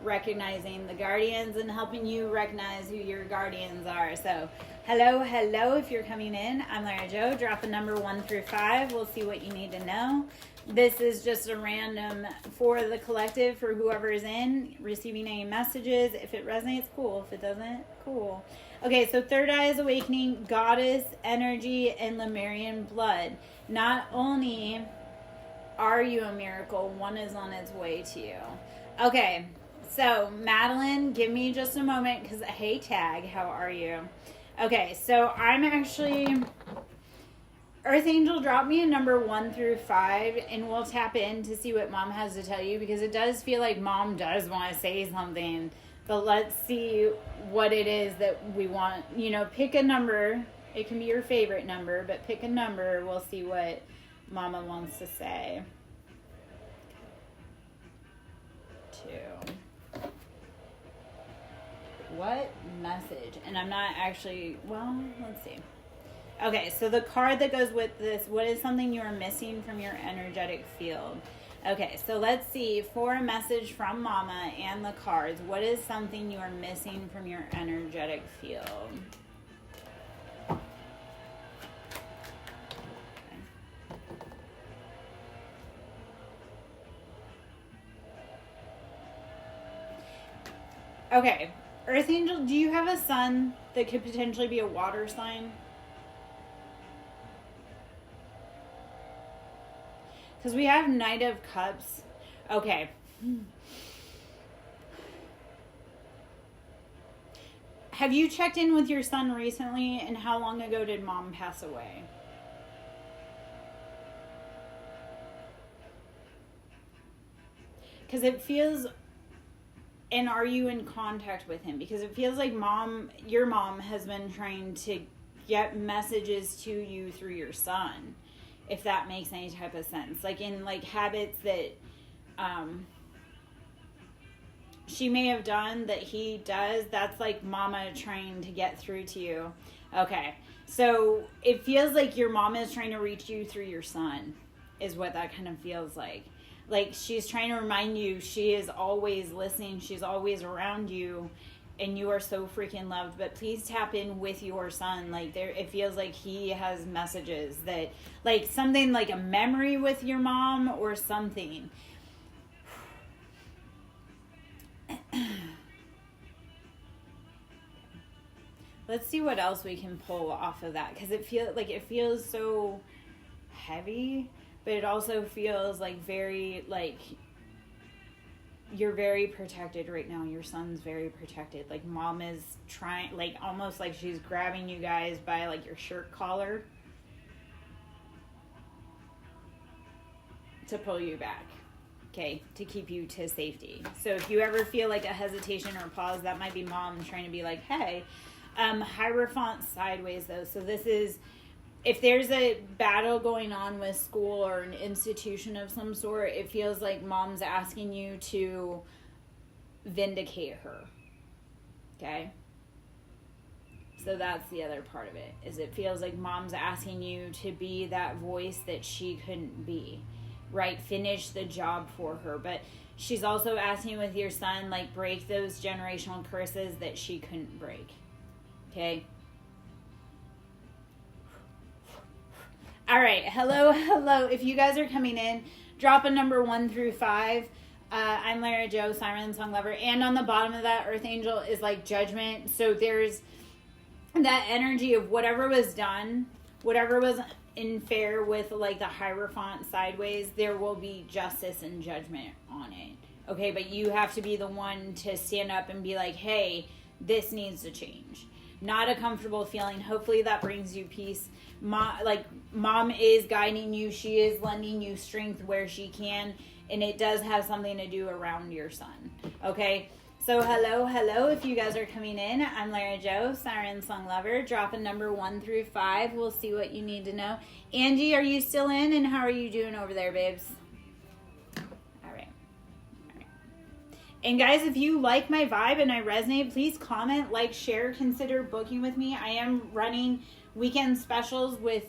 recognizing the guardians and helping you recognize who your guardians are. So hello, if you're coming in. I'm Lara Jo. Drop a number 1 through 5. We'll see what you need to know. This is just a random for the collective, for whoever is in receiving any messages. If it resonates, cool. If it doesn't, cool. Okay, so third eye is awakening, goddess energy, and Lemurian blood. Not only are you a miracle, one is on its way to you. Okay, so Madeline, give me just a moment because, hey, Tag, how are you? Okay, so I'm actually, Earth Angel, drop me a number 1 through 5 and we'll tap in to see what Mom has to tell you, because it does feel like Mom does want to say something, but let's see what it is that we want. You know, pick a number. It can be your favorite number, but pick a number. We'll see what Mama wants to say. 2. What message? And I'm not actually, well, let's see. Okay, so the card that goes with this, what is something you are missing from your energetic field? Okay, so let's see, for a message from Mama and the cards, what is something you are missing from your energetic field? Okay, Earth Angel, do you have a sun that could potentially be a water sign? Because we have Knight of Cups. Okay. Have you checked in with your son recently, and how long ago did Mom pass away? Because it feels, and are you in contact with him? Because it feels like your mom has been trying to get messages to you through your son, if that makes any type of sense. Like in like habits that she may have done that he does, that's like Mama trying to get through to you. Okay, so it feels like your mom is trying to reach you through your son, is what that kind of feels like. Like, she's trying to remind you she is always listening. She's always around you. And you are so freaking loved. But please tap in with your son. Like, it feels like he has messages that, like, something like a memory with your mom or something. Let's see what else we can pull off of that. Because it feels so heavy. But it also feels like very, like, you're very protected right now. Your son's very protected. Like, mom is trying, like, almost like she's grabbing you guys by, like, your shirt collar to pull you back, okay, to keep you to safety. So if you ever feel like a hesitation or a pause, that might be mom trying to be like, hey. Hierophant sideways, though. So this is, if there's a battle going on with school or an institution of some sort, it feels like mom's asking you to vindicate her. Okay? So that's the other part of it, is it feels like mom's asking you to be that voice that she couldn't be. Right? Finish the job for her. But she's also asking with your son, like, break those generational curses that she couldn't break. Okay? All right, hello. If you guys are coming in, drop a number 1 through 5. I'm Lara Joe, Siren Song Lover. And on the bottom of that Earth Angel is like judgment. So there's that energy of whatever was done, whatever was unfair with like the Hierophant sideways, there will be justice and judgment on it. Okay, but you have to be the one to stand up and be like, hey, this needs to change. Not a comfortable feeling. Hopefully that brings you peace. Mom is guiding you. She is lending you strength where she can. And it does have something to do around your son. Okay? So hello. If you guys are coming in, I'm Lara Joe, Siren Song Lover. Drop a number 1 through 5. We'll see what you need to know. Angie, are you still in? And how are you doing over there, babes? All right. And guys, if you like my vibe and I resonate, please comment, like, share, consider booking with me. I am running weekend specials with,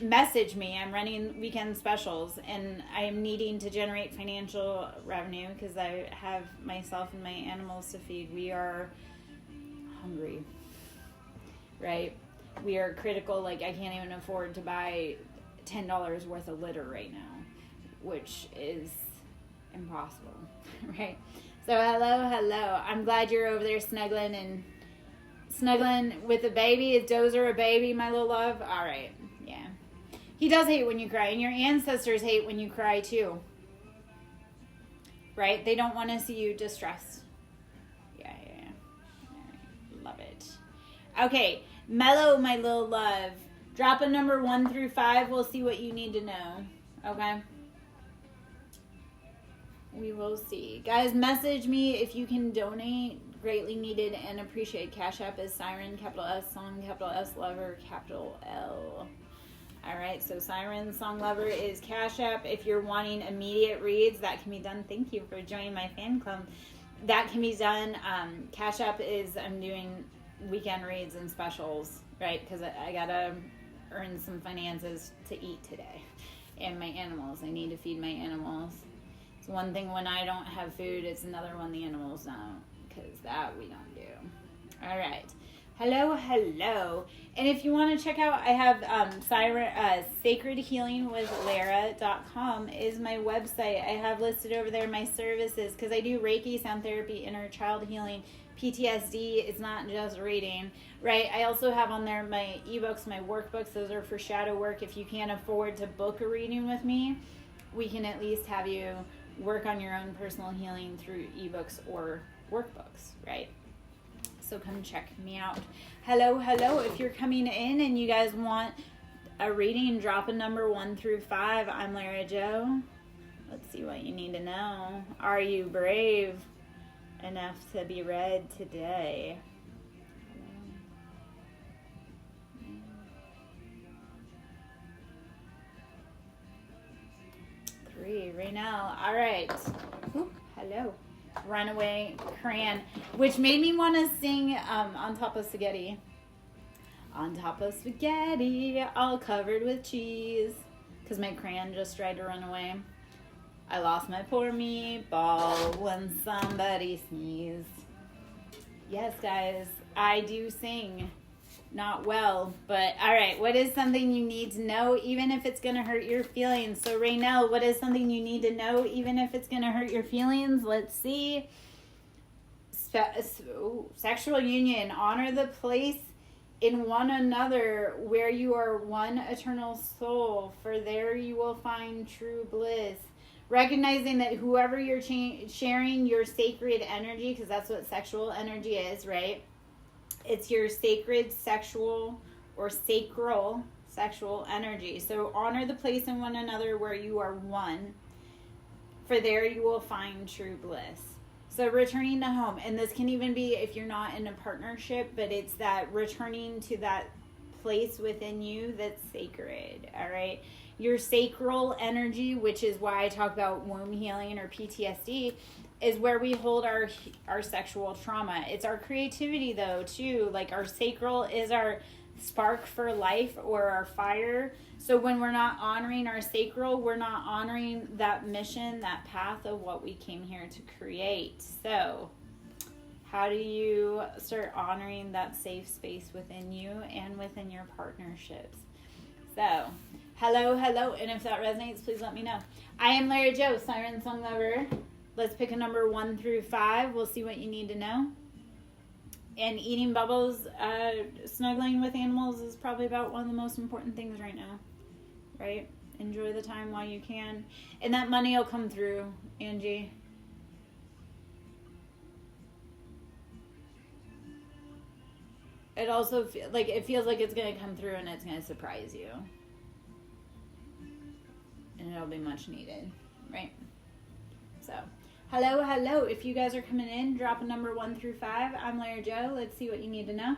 message me. I'm running weekend specials and I am needing to generate financial revenue because I have myself and my animals to feed. We are hungry, right? We are critical. Like, I can't even afford to buy $10 worth of litter right now, which is impossible, right? So hello. I'm glad you're over there snuggling with a baby. Is Dozer a baby, my little love? All right, yeah. He does hate when you cry, and your ancestors hate when you cry too, right? They don't want to see you distressed. Yeah. All right. Love it. Okay, Mellow, my little love. Drop a number 1 through 5. We'll see what you need to know. Okay? We will see. Guys, message me if you can donate. Greatly needed and appreciate. Cash App is Siren, capital S, Song, capital S, Lover, capital L. Alright, so Siren Song Lover is Cash App. If you're wanting immediate reads, that can be done. Thank you for joining my fan club. That can be done. Cash App is, I'm doing weekend reads and specials, right? Because I gotta earn some finances to eat today. And my animals. I need to feed my animals. It's one thing when I don't have food, it's another one the animals don't. Because that we don't do. All right. Hello. And if you want to check out, I have sacredhealingwithlara.com is my website. I have listed over there my services because I do Reiki, sound therapy, inner child healing, PTSD. It's not just reading, right? I also have on there my ebooks, my workbooks. Those are for shadow work. If you can't afford to book a reading with me, we can at least have you work on your own personal healing through ebooks or workbooks, right? So come check me out. Hello. If you're coming in and you guys want a reading, drop a number 1 through 5. I'm Lara Joe. Let's see what you need to know. Are you brave enough to be read today? 3 right now. All right. Ooh, hello. Runaway Crayon, which made me want to sing On Top of Spaghetti. On top of spaghetti, all covered with cheese. because my crayon just tried to run away. I lost my poor meatball when somebody sneezed. Yes, guys, I do sing. Not well, but all right. What is something you need to know, even if it's going to hurt your feelings? So, Raynell, what is something you need to know, even if it's going to hurt your feelings? Let's see. Sexual union. Honor the place in one another where you are one eternal soul, for there you will find true bliss. Recognizing that whoever you're sharing your sacred energy, because that's what sexual energy is, right? It's your sacred sexual or sacral sexual energy. So honor the place in one another where you are one, for there you will find true bliss. So returning to home, and this can even be if you're not in a partnership, but it's that returning to that place within you that's sacred, all right? Your sacral energy, which is why I talk about womb healing or PTSD, is where we hold our sexual trauma. It's our creativity, though, too. Like, our sacral is our spark for life or our fire. So when we're not honoring our sacral, we're not honoring that mission, that path of what we came here to create. So how do you start honoring that safe space within you and within your partnerships? So, hello, and if that resonates, please let me know. I am Lara Jo, Siren Song Lover. Let's pick a number 1 through 5. We'll see what you need to know. And eating bubbles, snuggling with animals is probably about one of the most important things right now, right? Enjoy the time while you can. And that money will come through, Angie. It also it feels like it's going to come through and it's going to surprise you. And it'll be much needed, right? So, hello. If you guys are coming in, drop a number 1 through 5. I'm Lara Jo. Let's see what you need to know.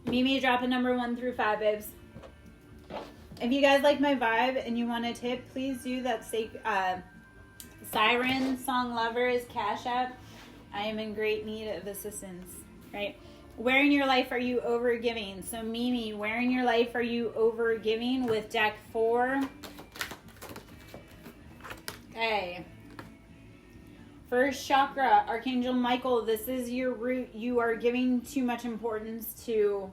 Mimi, drop a number 1 through 5, babes. If you guys like my vibe and you want a tip, please do that. Siren Song Lovers Cash App. I am in great need of assistance, right? Where in your life are you overgiving? So Mimi, where in your life are you overgiving with deck 4? Okay. First chakra, Archangel Michael, this is your root. You are giving too much importance to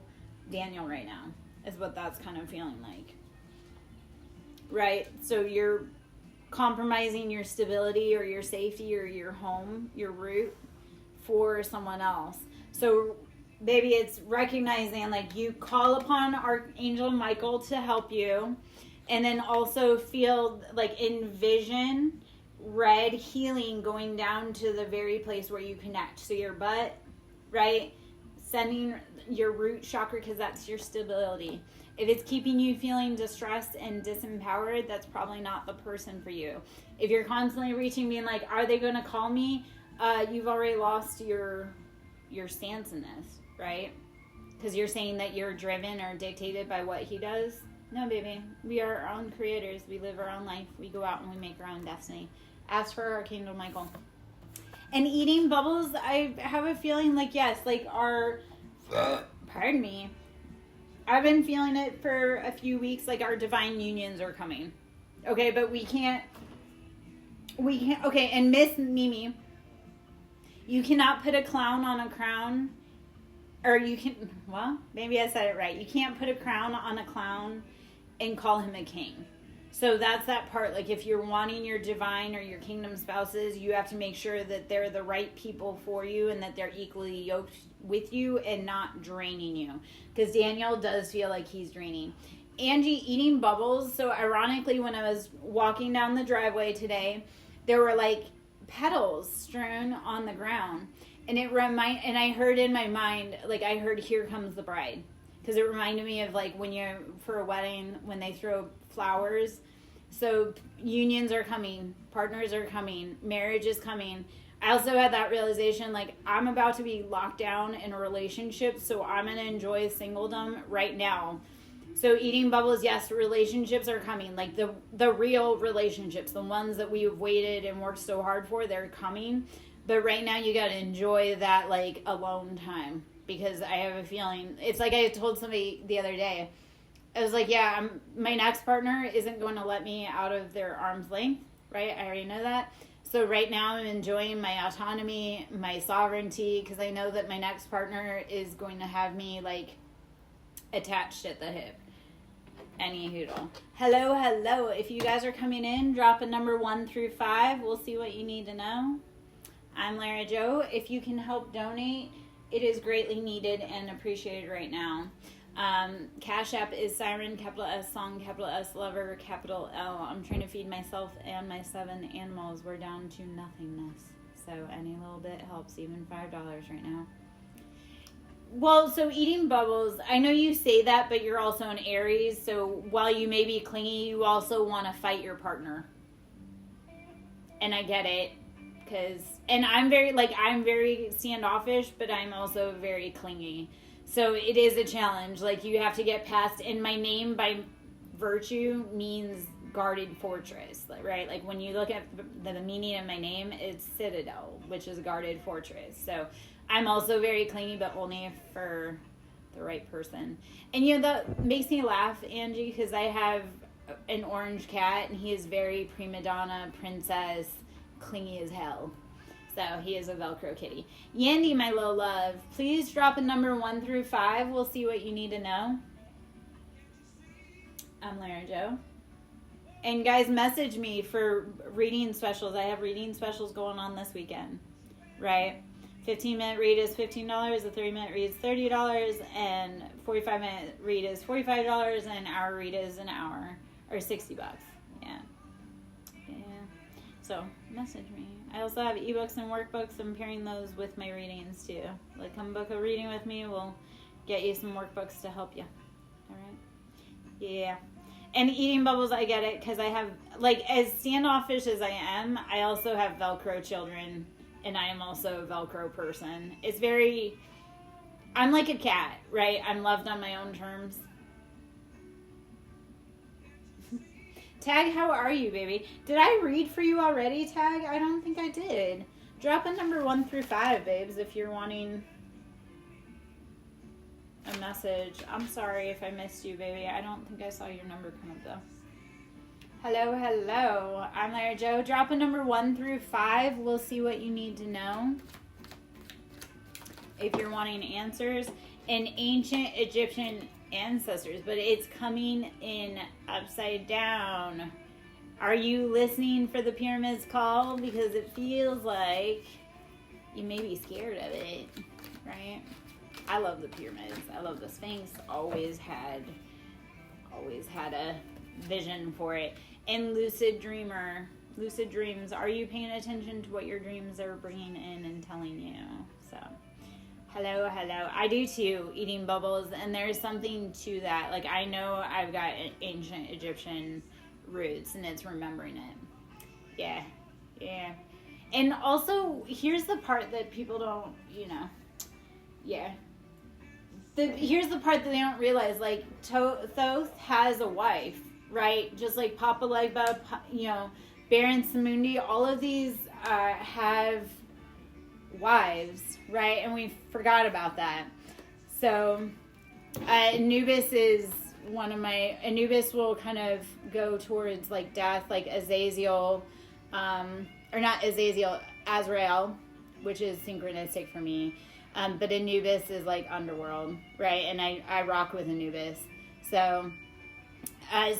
Daniel right now, is what that's kind of feeling like. Right? So you're compromising your stability or your safety or your home, your root, for someone else. So maybe it's recognizing, like, you call upon Archangel Michael to help you, and then also feel, like, envision red healing going down to the very place where you connect. So your butt, right? Sending your root chakra, because that's your stability. If it's keeping you feeling distressed and disempowered, that's probably not the person for you. If you're constantly reaching, being like, are they going to call me? You've already lost your stance in this, right? Because you're saying that you're driven or dictated by what he does. No, baby. We are our own creators. We live our own life. We go out and we make our own destiny. Ask for Archangel Michael. And eating bubbles, I have a feeling like, yes, like our, pardon me, I've been feeling it for a few weeks, like our divine unions are coming. Okay, but we can't, okay, and Miss Mimi, you cannot put a clown on a crown, or you can, well, maybe I said it right. You can't put a crown on a clown and call him a king. So that's that part. Like, if you're wanting your divine or your kingdom spouses, you have to make sure that they're the right people for you and that they're equally yoked with you and not draining you. Because Daniel does feel like he's draining. Angie, eating bubbles. So ironically, when I was walking down the driveway today, there were like petals strewn on the ground. And and I heard in my mind, like, I heard "Here Comes the Bride." Because it reminded me of, like, when you're for a wedding, when they throw flowers. So unions are coming, partners are coming, marriage is coming. I also had that realization, like, I'm about to be locked down in a relationship, so I'm going to enjoy singledom right now. So eating bubbles, yes, relationships are coming. Like, the real relationships, the ones that we've waited and worked so hard for, they're coming. But right now you got to enjoy that, like, alone time, because I have a feeling, it's like I told somebody the other day, I was like, yeah, my next partner isn't going to let me out of their arm's length, right? I already know that. So right now I'm enjoying my autonomy, my sovereignty, because I know that my next partner is going to have me like attached at the hip. Any hoodle. Hello, hello. If you guys are coming in, drop a number 1 through 5. We'll see what you need to know. I'm Lara Joe. If you can help donate, it is greatly needed and appreciated right now. Cash App is Siren, capital S Song, capital S Lover, capital L. I'm trying to feed myself and my 7 animals. We're down to nothingness. So any little bit helps, even $5 right now. Well, so eating bubbles, I know you say that, but you're also an Aries. So while you may be clingy, you also want to fight your partner. And I get it. And I'm very standoffish, but I'm also very clingy. So it is a challenge. Like, you have to get past, and my name by virtue means guarded fortress, right? Like, when you look at the meaning of my name, it's citadel, which is a guarded fortress. So I'm also very clingy, but only for the right person. And, you know, that makes me laugh, Angie, because I have an orange cat, and he is very prima donna, princess, clingy as hell. So he is a Velcro kitty. Yandy, my little love, please drop a number 1 through 5. We'll see what you need to know. I'm Lara Joe. And guys, message me for reading specials. I have reading specials going on this weekend, right? 15-minute read is $15, a 30-minute read is $30, and 45-minute read is $45, and an hour read is an hour, or $60. Yeah. So message me. I also have ebooks and workbooks. I'm pairing those with my readings too. Like, come book a reading with me. We'll get you some workbooks to help you. All right? Yeah. And eating bubbles, I get it, because I have, like, as standoffish as I am, I also have Velcro children, and I am also a Velcro person. It's very, I'm like a cat, right? I'm loved on my own terms. Tag, how are you, baby? Did I read for you already, Tag? I don't think I did. Drop a number 1 through 5, babes, if you're wanting a message. I'm sorry if I missed you, baby. I don't think I saw your number come up, though. Hello, hello. I'm Lara Joe. Drop a number 1 through 5. We'll see what you need to know. If you're wanting answers. An ancient Egyptian ancestors, but it's coming in upside down. Are you listening for the pyramids call? Because it feels like you may be scared of it, right? I love the pyramids. I love the Sphinx. Always had a vision for it. And lucid dreams. Are you paying attention to what your dreams are bringing in and telling you? So hello. I do too, eating bubbles, and there's something to that. Like, I know I've got ancient Egyptian roots, and it's remembering it. Yeah. And also, here's the part that people don't, here's the part that they don't realize. Like, Thoth has a wife, right? Just like Papa Legba, Baron Sammundi, all of these have wives, right? And we forgot about that. So Anubis is Anubis will kind of go towards like death, like Azazel, or not Azazel, Azrael, which is synchronistic for me. But Anubis is like underworld, right? And I rock with Anubis. So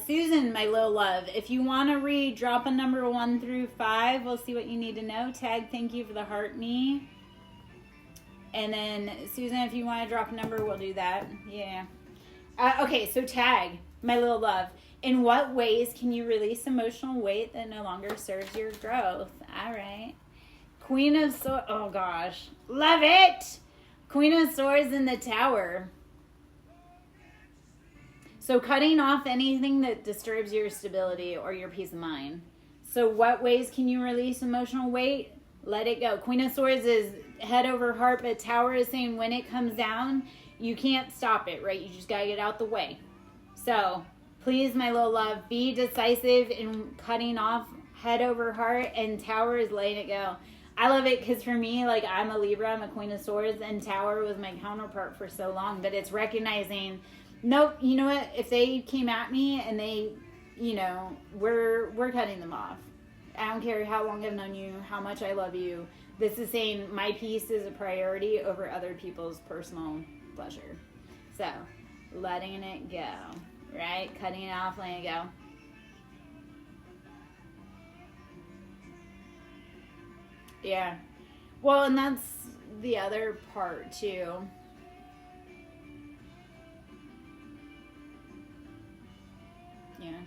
Susan, my little love, if you want to read, drop a number 1 through 5. We'll see what you need to know. Tag, thank you for the heart me. And then Susan, if you want to drop a number, we'll do that. Yeah. Okay, so Tag, my little love, in what ways can you release emotional weight that no longer serves your growth? All right. Queen of Swords. Oh gosh, love it. Queen of Swords in the Tower. So cutting off anything that disturbs your stability or your peace of mind. So what ways can you release emotional weight? Let it go. Queen of Swords is head over heart, but Tower is saying when it comes down, you can't stop it, right? You just got to get out the way. So please, my little love, be decisive in cutting off head over heart, and Tower is letting it go. I love it because for me, like, I'm a Libra, I'm a Queen of Swords, and Tower was my counterpart for so long. But it's recognizing, nope, you know what? If they came at me and they, you know, we're cutting them off. I don't care how long I've known you, how much I love you. This is saying my peace is a priority over other people's personal pleasure. So, letting it go, right? Cutting it off, letting it go. Yeah. Well, and that's the other part, too. Yeah.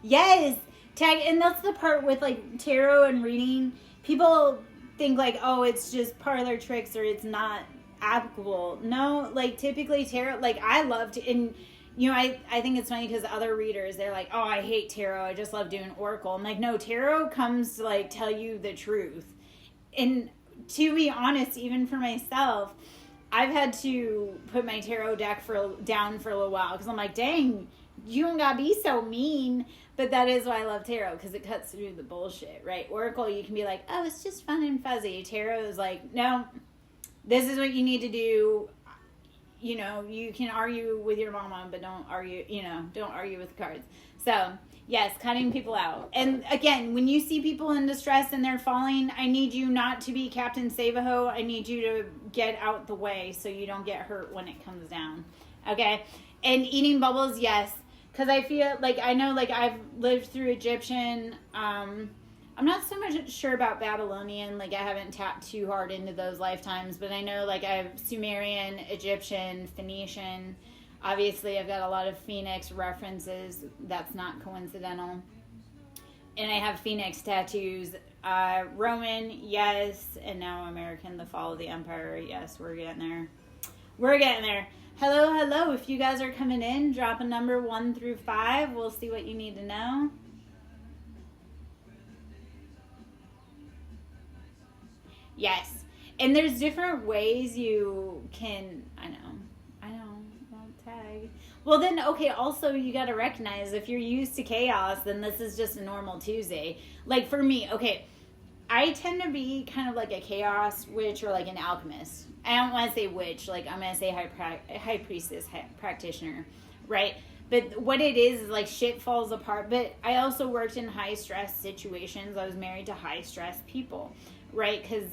Yes! And that's the part with, like, tarot and reading. People think, like, oh, it's just parlor tricks or it's not applicable. No, like, typically tarot, like, I loved, and, you know, I think it's funny because other readers, they're like, oh, I hate tarot. I just love doing oracle. I'm like, no, tarot comes to, like, tell you the truth. And to be honest, even for myself, I've had to put my tarot deck down for a little while because I'm like, dang, you don't gotta be so mean. But that is why I love tarot, because it cuts through the bullshit, right? Oracle, you can be like, oh, it's just fun and fuzzy. Tarot is like, no, this is what you need to do. You know, you can argue with your mama, but don't argue with the cards. So, yes, cutting people out. And again, when you see people in distress and they're falling, I need you not to be Captain Save-A-Ho. I need you to get out the way so you don't get hurt when it comes down. Okay? And eating bubbles, yes. Because I feel like, I know, like, I've lived through Egyptian. I'm not so much sure about Babylonian. Like, I haven't tapped too hard into those lifetimes. But I know, like, I have Sumerian, Egyptian, Phoenician. Obviously, I've got a lot of Phoenix references. That's not coincidental. And I have Phoenix tattoos. Roman, yes. And now American, the fall of the empire. Yes, we're getting there. We're getting there. Hello, hello. If you guys are coming in, drop a number 1 through 5. We'll see what you need to know. Yes. And there's different ways you can, I know, well, tag. Well, then, okay, also you got to recognize if you're used to chaos, then this is just a normal Tuesday. Like for me, okay, I tend to be kind of like a chaos witch or like an alchemist. I don't want to say witch, like I'm going to say high priestess, practitioner, right? But what it is like shit falls apart. But I also worked in high stress situations. I was married to high stress people, right? Because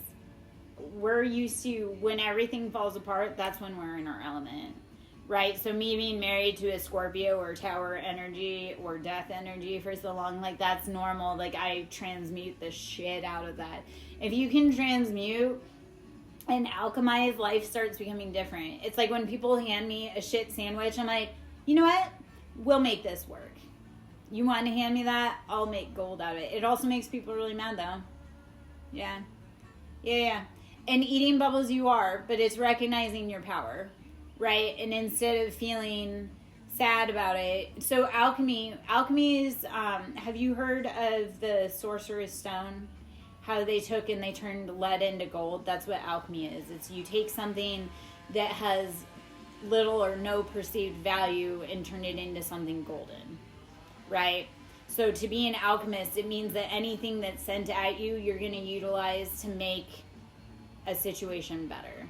we're used to when everything falls apart, that's when we're in our element, right? So me being married to a Scorpio or Tower energy or death energy for so long, like that's normal. Like I transmute the shit out of that. If you can transmute and alchemize, life starts becoming different. It's like when people hand me a shit sandwich, I'm like, you know what? We'll make this work. You want to hand me that? I'll make gold out of it. It also makes people really mad though. Yeah. And eating bubbles you are, but it's recognizing your power, right? And instead of feeling sad about it. So alchemy is, have you heard of the Sorcerer's Stone? How they took and they turned lead into gold. That's what alchemy is. It's you take something that has little or no perceived value and turn it into something golden, right? So to be an alchemist, it means that anything that's sent at you, you're going to utilize to make a situation better.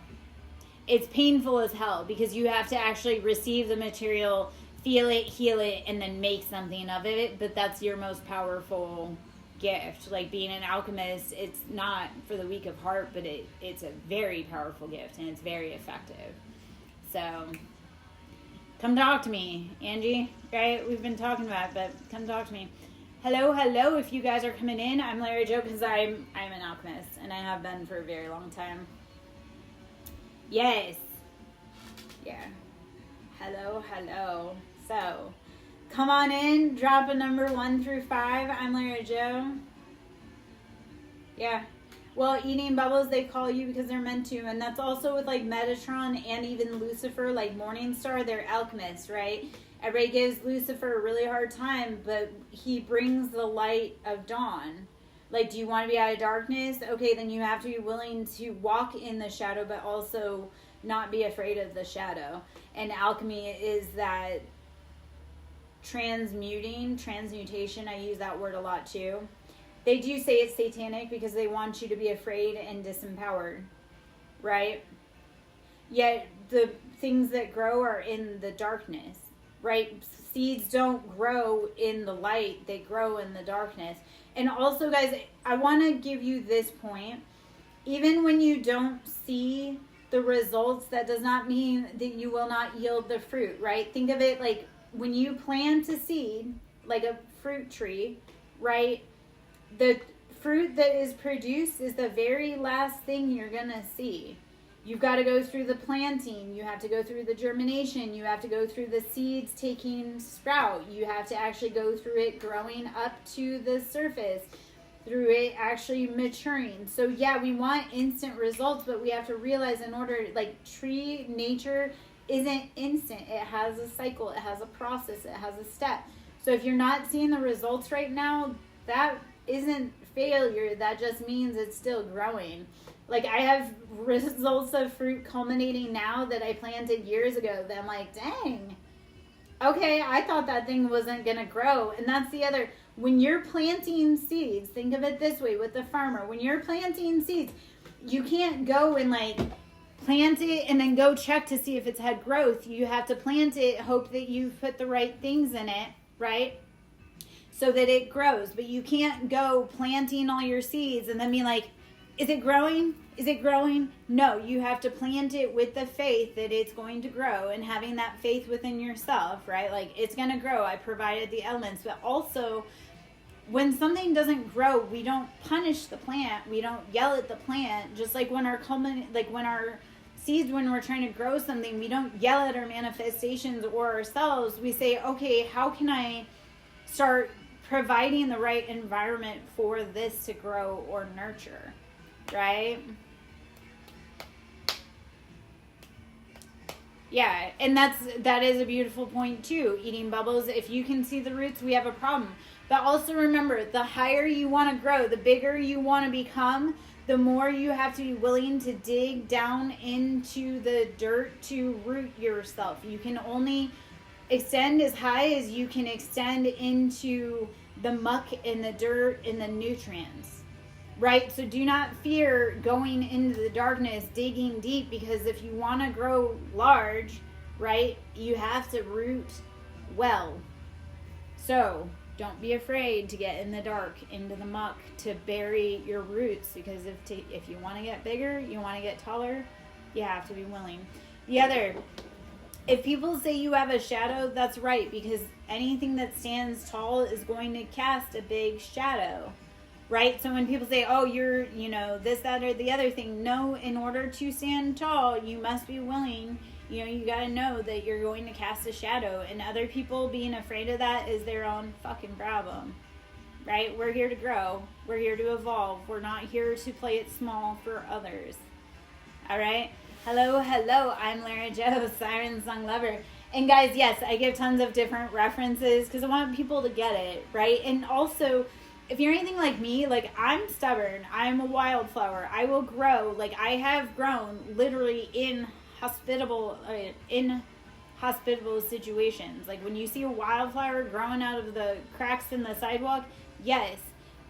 It's painful as hell because you have to actually receive the material, feel it, heal it, and then make something of it. But that's your most powerful gift. Like being an alchemist, it's not for the weak of heart, but it's a very powerful gift and it's very effective. So come talk to me, Angie, right? We've been talking about it, but come talk to me. Hello, if you guys are coming in, I'm Lara Jo because I'm an alchemist and I have been for a very long time. Yes. Yeah. Hello. So come on in, drop a number 1 through 5. I'm Lara Jo. Yeah. Well, eating bubbles, they call you because they're meant to. And that's also with like Metatron and even Lucifer, like Morningstar, they're alchemists, right? Everybody gives Lucifer a really hard time, but he brings the light of dawn. Like, do you want to be out of darkness? Okay, then you have to be willing to walk in the shadow, but also not be afraid of the shadow. And alchemy is that transmutation. I use that word a lot too. They do say it's satanic because they want you to be afraid and disempowered, right? Yet the things that grow are in the darkness, right? Seeds don't grow in the light, they grow in the darkness. And also, guys, I want to give you this point. Even when you don't see the results, that does not mean that you will not yield the fruit, right? Think of it like when you plant a seed, like a fruit tree, right? The fruit that is produced is the very last thing you're going to see. You've got to go through the planting. You have to go through the germination. You have to go through the seeds taking sprout. You have to actually go through it growing up to the surface, through it actually maturing. So yeah, we want instant results, but we have to realize in order, like tree nature isn't instant. It has a cycle. It has a process. It has a step. So if you're not seeing the results right now, that isn't failure. That just means it's still growing. Like I have results of fruit culminating now that I planted years ago that I'm like, dang, okay, I thought that thing wasn't going to grow. And that's the other, when you're planting seeds, think of it this way with the farmer. When you're planting seeds, you can't go and like plant it and then go check to see if it's had growth. You have to plant it, hope that you've put the right things in it, right? So that it grows. But you can't go planting all your seeds and then be like, is it growing? Is it growing? No, you have to plant it with the faith that it's going to grow and having that faith within yourself, right? Like it's going to grow. I provided the elements. But also, when something doesn't grow, we don't punish the plant. We don't yell at the plant. Just like when our seeds, when we're trying to grow something, we don't yell at our manifestations or ourselves. We say, okay, how can I start providing the right environment for this to grow or nurture? Right? Yeah, and that is a beautiful point too. Eating bubbles, if you can see the roots, we have a problem. But also remember, the higher you want to grow, the bigger you want to become, the more you have to be willing to dig down into the dirt to root yourself. You can only extend as high as you can extend into the muck and the dirt and the nutrients. Right? So do not fear going into the darkness, digging deep, because if you want to grow large, right, you have to root well. So don't be afraid to get in the dark, into the muck, to bury your roots, because if you want to get bigger, you want to get taller, you have to be willing. The other, if people say you have a shadow, that's right, because anything that stands tall is going to cast a big shadow. Right? So when people say, oh, you're, this, that, or the other thing, no, in order to stand tall, you must be willing, you got to know that you're going to cast a shadow. And other people being afraid of that is their own fucking problem. Right? We're here to grow. We're here to evolve. We're not here to play it small for others. All right? Hello. I'm Lara Joe, Siren Song Lover. And guys, yes, I give tons of different references because I want people to get it, right? And also, if you're anything like me, like I'm stubborn, I'm a wildflower, I will grow. Like I have grown literally in hospitable situations. Like when you see a wildflower growing out of the cracks in the sidewalk, yes,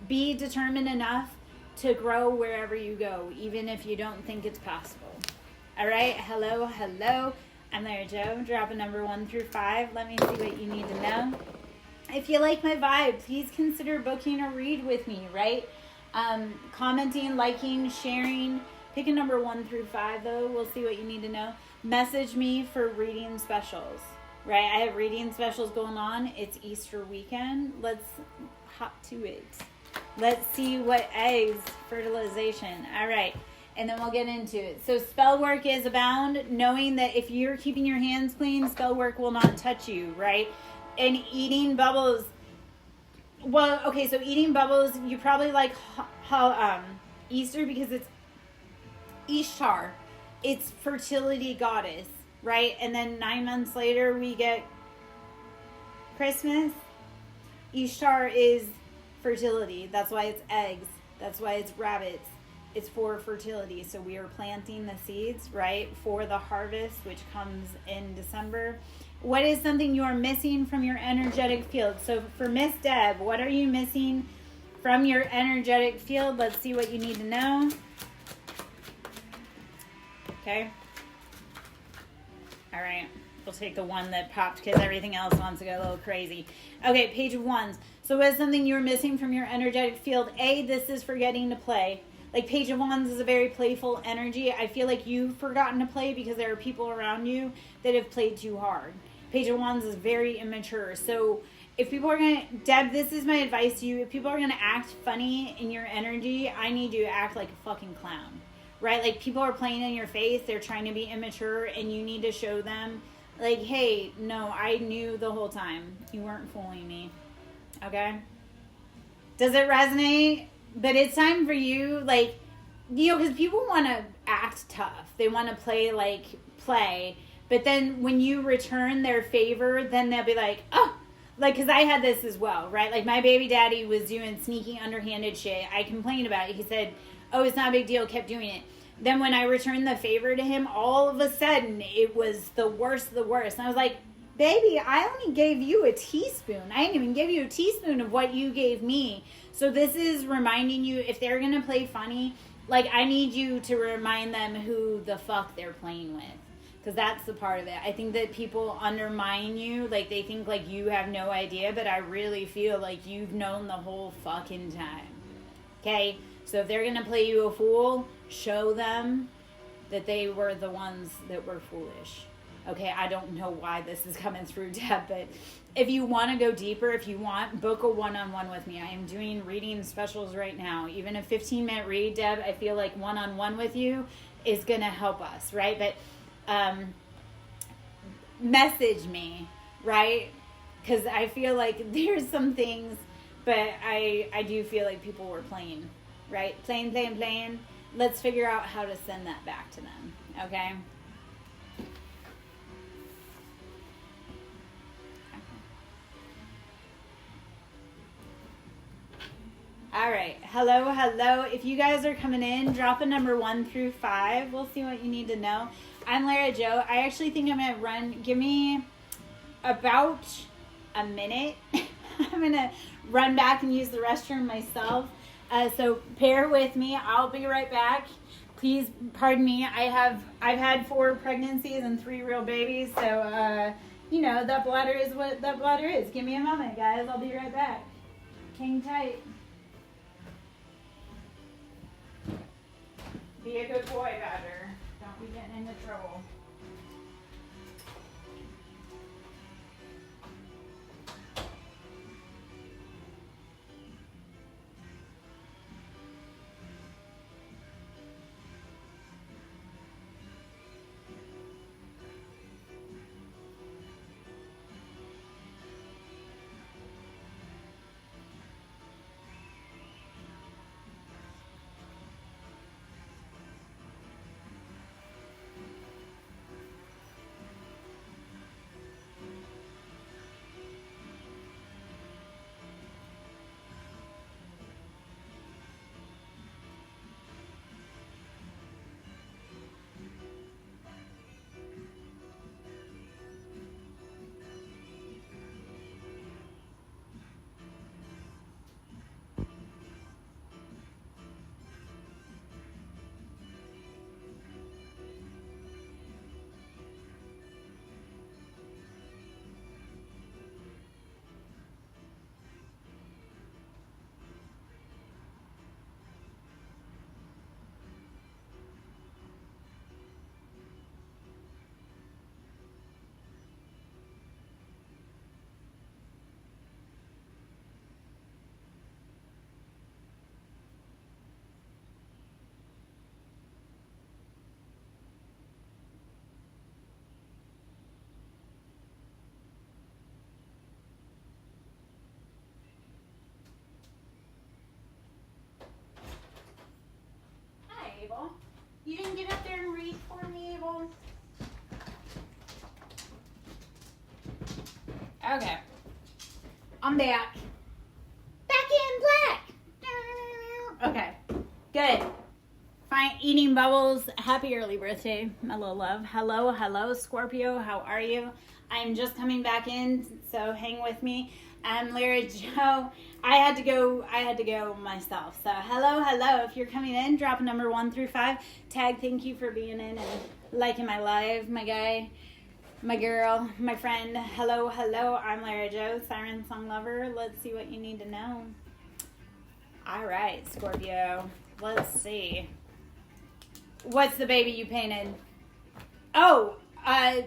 be determined enough to grow wherever you go, even if you don't think it's possible. All right, hello. I'm Lara Joe, dropping number 1 through 5. Let me see what you need to know. If you like my vibe, please consider booking a read with me, right? Commenting, liking, sharing. Pick a number 1 through 5, though. We'll see what you need to know. Message me for reading specials, right? I have reading specials going on. It's Easter weekend. Let's hop to it. Let's see what eggs, fertilization. All right. And then we'll get into it. So spell work is abound, knowing that if you're keeping your hands clean, spell work will not touch you, right? And eating bubbles, well, okay, so eating bubbles, you probably like Easter because it's Ishtar. It's fertility goddess, right? And then 9 months later, we get Christmas. Ishtar is fertility. That's why it's eggs. That's why it's rabbits. It's for fertility. So we are planting the seeds, right, for the harvest, which comes in December. What is something you are missing from your energetic field? So for Miss Deb, what are you missing from your energetic field. Let's see what you need to know. Okay. All right. We'll take the one that popped because everything else wants to go a little crazy. Okay, Page of Wands. So what is something you were missing from your energetic field? A, this is forgetting to play. Like, Page of Wands is a very playful energy. I feel like you've forgotten to play because there are people around you that have played too hard. Page of Wands is very immature. So if people are going to, Deb, this is my advice to you. If people are going to act funny in your energy, I need you to act like a fucking clown, right? Like, people are playing in your face. They're trying to be immature, and you need to show them, like, hey, no, I knew the whole time. You weren't fooling me. Okay? Does it resonate? But it's time for you, like, you know, because people want to act tough. They want to play. But then when you return their favor, then they'll be like, oh, like, because I had this as well, right? Like, my baby daddy was doing sneaky, underhanded shit. I complained about it. He said, oh, it's not a big deal. Kept doing it. Then when I returned the favor to him, all of a sudden, it was the worst of the worst. And I was like, baby, I only gave you a teaspoon. I didn't even give you a teaspoon of what you gave me. So this is reminding you, if they're going to play funny, like, I need you to remind them who the fuck they're playing with. Because that's the part of it. I think that people undermine you. Like, they think, like, you have no idea. But I really feel like you've known the whole fucking time. Okay? So if they're going to play you a fool, show them that they were the ones that were foolish. Okay, I don't know why this is coming through, Deb, but if you want to go deeper, if you want, book a one-on-one with me. I am doing reading specials right now. Even a 15-minute read, Deb, I feel like one-on-one with you is going to help us, right? But message me, right? Because I feel like there's some things, but I do feel like people were playing, right? Playing. Let's figure out how to send that back to them, okay? All right. Hello. If you guys are coming in, drop a number 1 through 5. We'll see what you need to know. I'm Lara Joe. I actually think I'm going to give me about a minute. I'm going to run back and use the restroom myself. So bear with me. I'll be right back. Please pardon me. I've had 4 pregnancies and 3 real babies. So, you know, that bladder is what that bladder is. Give me a moment, guys. I'll be right back. Hang tight. Be a good boy, Badger. Don't be getting into trouble. Abel. You didn't get up there and read for me, Abel? Okay. I'm back. Back in black. Okay. Good. Fine. Eating bubbles. Happy early birthday, my little love. Hello, Scorpio. How are you? I'm just coming back in, so hang with me. I'm Lara Joe. I had to go myself. So hello. If you're coming in, drop a number 1 through 5. Tag, thank you for being in and liking my live, my guy, my girl, my friend. Hello. I'm Lara Joe, Siren Song Lover. Let's see what you need to know. All right, Scorpio. Let's see. What's the baby you painted? Oh,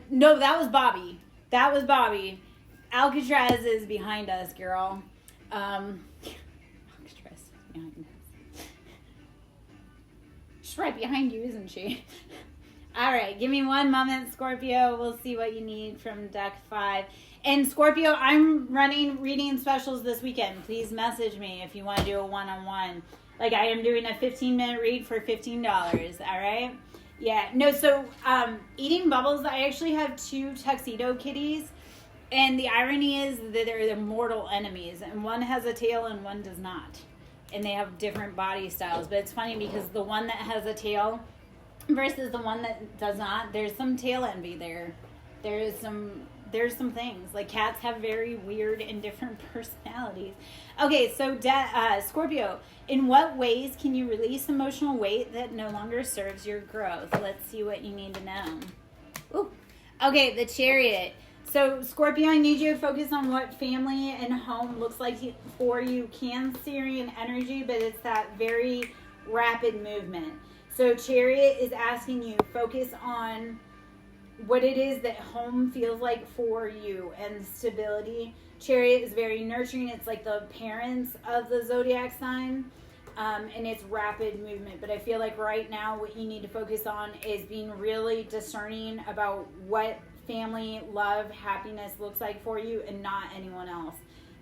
no, that was Bobby. Alcatraz is behind us, girl. Alcatraz is behind us. She's right behind you, isn't she? All right, give me one moment, Scorpio. We'll see what you need from deck 5. And Scorpio, I'm running reading specials this weekend. Please message me if you want to do a one-on-one. Like, I am doing a 15-minute read for $15, all right? Yeah, no, so Eating Bubbles, I actually have 2 tuxedo kitties. And the irony is that they're mortal enemies. And one has a tail and one does not. And they have different body styles. But it's funny because the one that has a tail versus the one that does not, there's some tail envy there. There's some things. Like, cats have very weird and different personalities. Okay, so Scorpio, in what ways can you release emotional weight that no longer serves your growth? Let's see what you need to know. Ooh. Okay, the Chariot. So, Scorpio, I need you to focus on what family and home looks like for you. Cancerian energy, but it's that very rapid movement. So, Chariot is asking you, focus on what it is that home feels like for you and stability. Chariot is very nurturing. It's like the parents of the zodiac sign, and it's rapid movement. But I feel like right now what you need to focus on is being really discerning about what family, love, happiness looks like for you and not anyone else.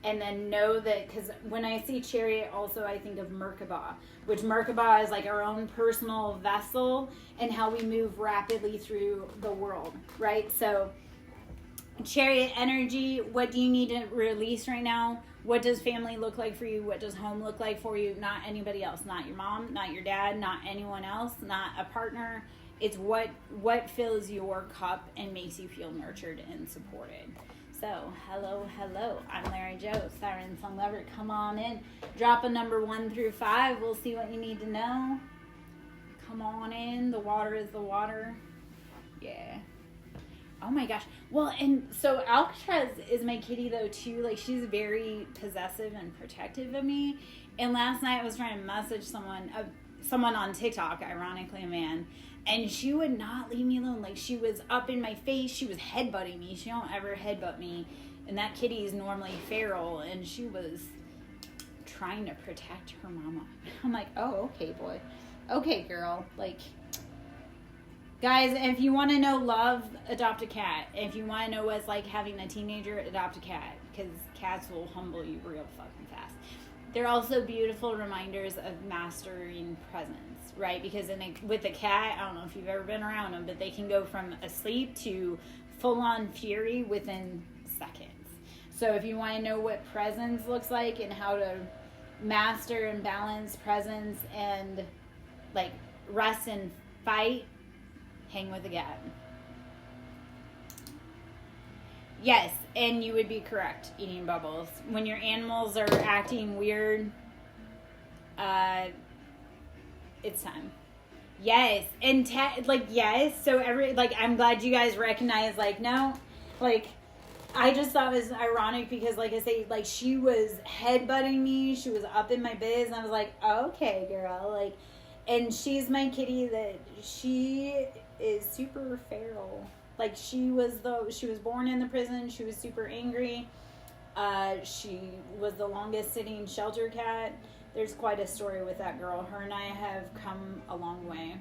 And then know that, because when I see Chariot also I think of Merkaba, which Merkaba is like our own personal vessel and how we move rapidly through the world, right? So Chariot energy, what do you need to release right now? What does family look like for you? What does home look like for you? Not anybody else, not your mom, not your dad, not anyone else, not a partner. It's what fills your cup and makes you feel nurtured and supported. So, hello. I'm Larry Joe, Siren Song Lover. Come on in. Drop a number 1 through 5. We'll see what you need to know. Come on in. The water is the water. Yeah. Oh my gosh. Well, and so Alcatraz is my kitty though too. Like, she's very possessive and protective of me. And last night I was trying to message someone on TikTok, ironically a man. And she would not leave me alone. Like, she was up in my face. She was headbutting me. She don't ever headbutt me. And that kitty is normally feral. And she was trying to protect her mama. I'm like, oh, okay, boy. Okay, girl. Like, guys, if you want to know love, adopt a cat. If you want to know what it's like having a teenager, adopt a cat. Because cats will humble you real fucking fast. They're also beautiful reminders of mastering presence, right? Because with a cat, I don't know if you've ever been around them, but they can go from asleep to full-on fury within seconds. So if you want to know what presence looks like and how to master and balance presence and, like, rest and fight, hang with a cat. Yes, and you would be correct, Eating Bubbles. When your animals are acting weird, it's time. Yes, and yes. So I'm glad you guys recognize. Like, no, like, I just thought it was ironic because, like I say, like, she was headbutting me. She was up in my biz, and I was like, okay, girl, like, and she's my kitty that she is super feral. Like, she was born in the prison. She was super angry. She was the longest sitting shelter cat. There's quite a story with that girl. Her and I have come a long way.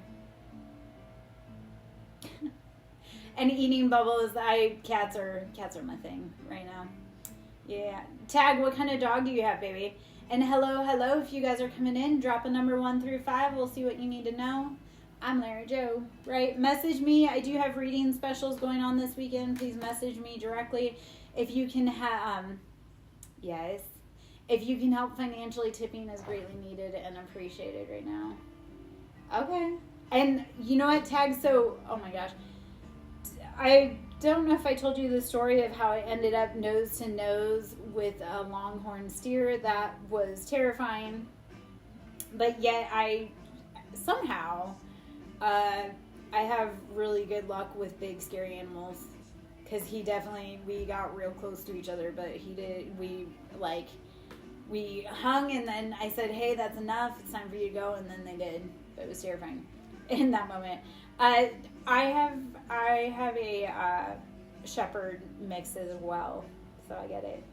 And Eating Bubbles, cats are my thing right now. Yeah. Tag, what kind of dog do you have, baby? And hello. If you guys are coming in, drop a number 1 through 5. We'll see what you need to know. I'm Larry Joe, right? Message me. I do have reading specials going on this weekend. Please message me directly. If you can yes. If you can help financially, tipping is greatly needed and appreciated right now. Okay. And you know what, Tag? So, oh my gosh. I don't know if I told you the story of how I ended up nose to nose with a longhorn steer. That was terrifying. But yet I somehow, I have really good luck with big scary animals. Because we got real close to each other, but we hung, and then I said, hey, that's enough, it's time for you to go, and then they did. But it was terrifying in that moment. I have a shepherd mix as well, so I get it.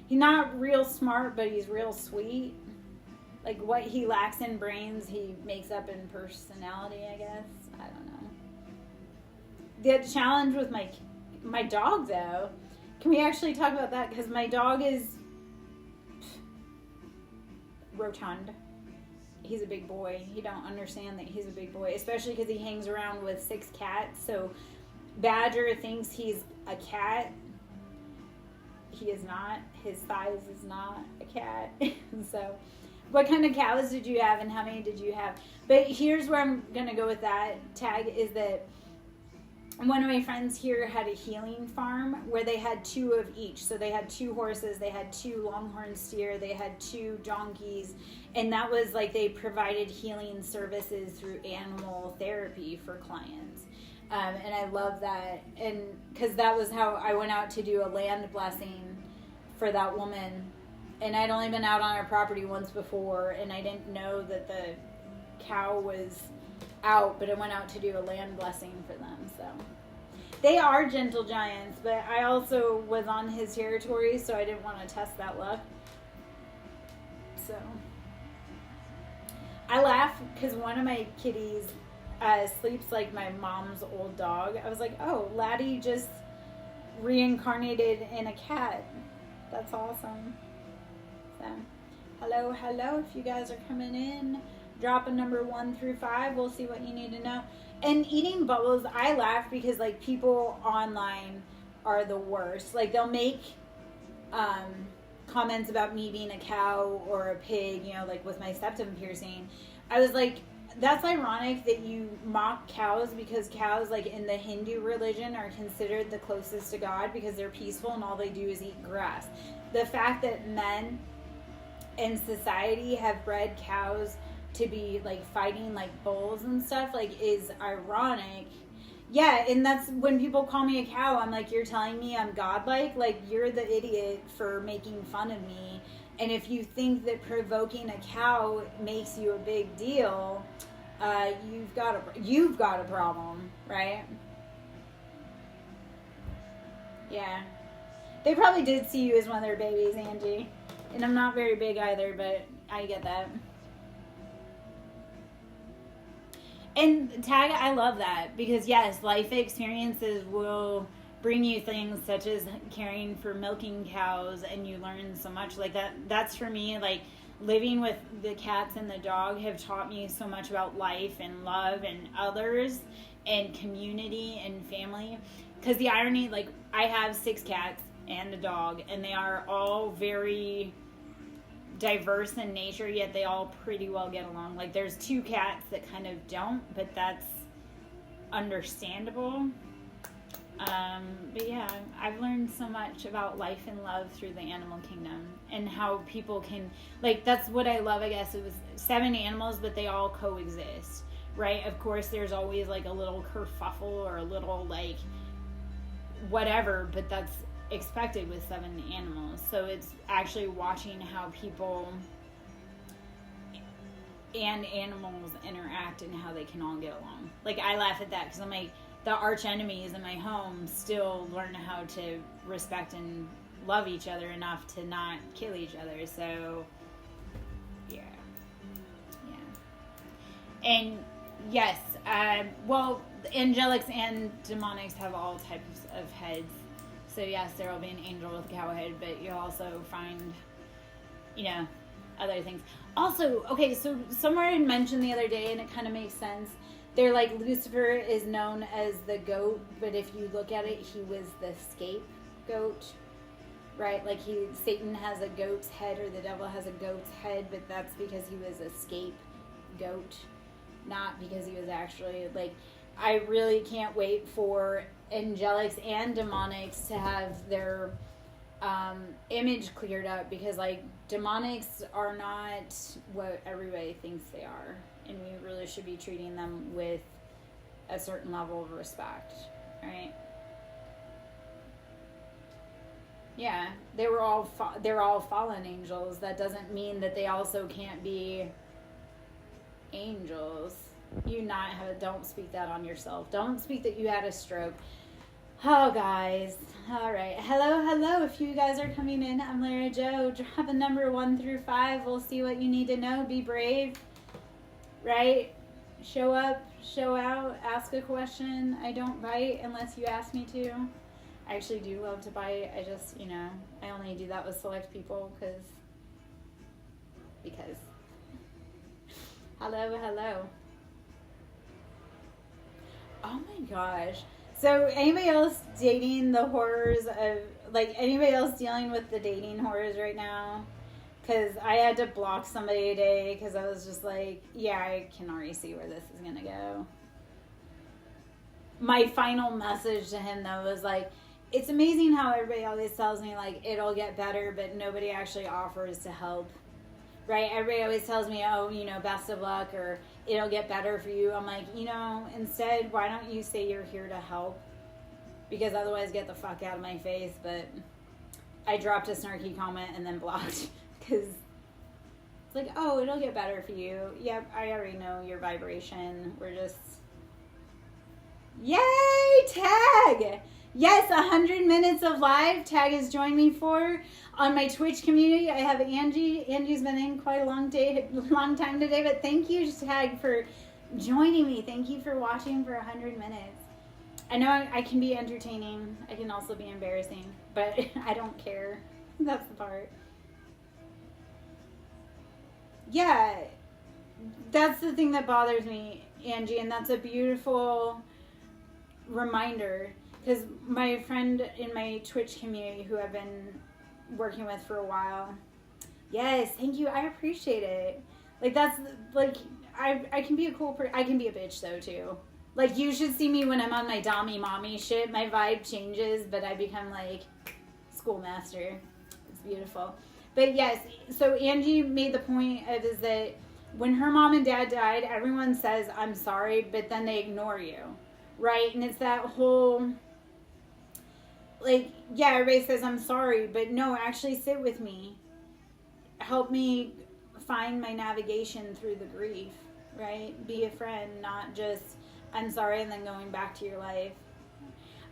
He's not real smart, but he's real sweet. Like, what he lacks in brains, he makes up in personality, I guess. I don't know. The challenge with my dog, though, can we actually talk about that? Because my dog is rotund. He's a big boy. He don't understand that he's a big boy, especially because he hangs around with 6 cats. So Badger thinks he's a cat. He is not. His size is not a cat. So what kind of cows did you have, and how many did you have? But here's where I'm going to go with that tag, is that one of my friends here had a healing farm where they had 2 of each. So they had 2 horses, they had 2 longhorn steer, they had 2 donkeys, and that was like they provided healing services through animal therapy for clients. And I love that, and because that was how I went out to do a land blessing for that woman. And I'd only been out on her property once before, and I didn't know that the cow was out, but I went out to do a land blessing for them. So they are gentle giants, but I also was on his territory, so I didn't want to test that luck. So I laugh because one of my kitties sleeps like my mom's old dog. I was like, oh, Laddie just reincarnated in a cat. That's awesome. So hello, if you guys are coming in, drop a number 1 through 5. We'll see what you need to know. And eating bubbles, I laugh because like people online are the worst. Like they'll make comments about me being a cow or a pig, you know, like with my septum piercing. I was like, that's ironic that you mock cows, because cows, like in the Hindu religion, are considered the closest to God because they're peaceful and all they do is eat grass. The fact that men in society have bred cows to be like fighting like bulls and stuff, like, is ironic. Yeah, and that's when people call me a cow, I'm like, you're telling me I'm godlike? Like, you're the idiot for making fun of me. And if you think that provoking a cow makes you a big deal, you've got a problem, right? Yeah. They probably did see you as one of their babies, Angie. And I'm not very big either, but I get that. And tag, I love that, because yes, life experiences will bring you things such as caring for milking cows, and you learn so much. Like that's for me, like living with the cats and the dog have taught me so much about life and love and others and community and family. Because the irony, like, I have 6 cats and a dog, and they are all very diverse in nature, yet they all pretty well get along. Like, there's 2 cats that kind of don't, but that's understandable. But yeah, I've learned so much about life and love through the animal kingdom, and how people can, like, that's what I love. I guess it was 7 animals, but they all coexist, right? Of course, there's always like a little kerfuffle or a little like whatever, but that's expected with 7 animals. So it's actually watching how people and animals interact and how they can all get along. Like, I laugh at that because I'm like, the arch enemies in my home still learn how to respect and love each other enough to not kill each other. So yeah. And yes, well, angelics and demonics have all types of heads. So yes, there will be an angel with a cow head, but you'll also find, other things. Also, okay, so somewhere I mentioned the other day, and it kind of makes sense. They're like, Lucifer is known as the goat, but if you look at it, he was the scapegoat, right? Like, Satan has a goat's head, or the devil has a goat's head, but that's because he was a scapegoat, not because he was actually, like, I really can't wait for angelics and demonics to have their image cleared up, because like demonics are not what everybody thinks they are, and we really should be treating them with a certain level of respect, right? Yeah, they're all fallen angels. That doesn't mean that they also can't be angels. Don't speak that on yourself. Don't speak that you had a stroke. Oh, guys. All right. Hello. If you guys are coming in, I'm Lara Joe. Drop a number 1 through 5. We'll see what you need to know. Be brave, right? Show up, show out, ask a question. I don't bite unless you ask me to. I actually do love to bite. I just, I only do that with select people because. Hello. Oh my gosh. So anybody else dating the horrors of, like, anybody else dealing with the dating horrors right now? Because I had to block somebody today because I was just like, yeah, I can already see where this is going to go. My final message to him, though, was like, it's amazing how everybody always tells me, like, it'll get better, but nobody actually offers to help. Right? Everybody always tells me, oh, best of luck, or it'll get better for you. I'm like, instead, why don't you say you're here to help? Because otherwise, get the fuck out of my face. But I dropped a snarky comment and then blocked. Because it's like, oh, it'll get better for you. Yep, I already know your vibration. We're just... Yay! Tag! Yes, 100 minutes of live. Tag has joined me for. On my Twitch community, I have Angie. Angie's been in quite a long time today, but thank you, Tag, for joining me. Thank you for watching for 100 minutes. I know I can be entertaining. I can also be embarrassing, but I don't care. That's the part. Yeah, that's the thing that bothers me, Angie, and that's a beautiful reminder, because my friend in my Twitch community who I've been working with for a while, yes, thank you, I appreciate it. Like, that's, like, I can be a cool person. I can be a bitch, though, too. Like, you should see me when I'm on my Dommy Mommy shit. My vibe changes, but I become, like, schoolmaster. It's beautiful. But, yes, so Angie made the point of is that when her mom and dad died, everyone says, I'm sorry, but then they ignore you, right? And it's that whole... Like, yeah, everybody says, I'm sorry, but no, actually sit with me. Help me find my navigation through the grief, right? Be a friend, not just, I'm sorry, and then going back to your life.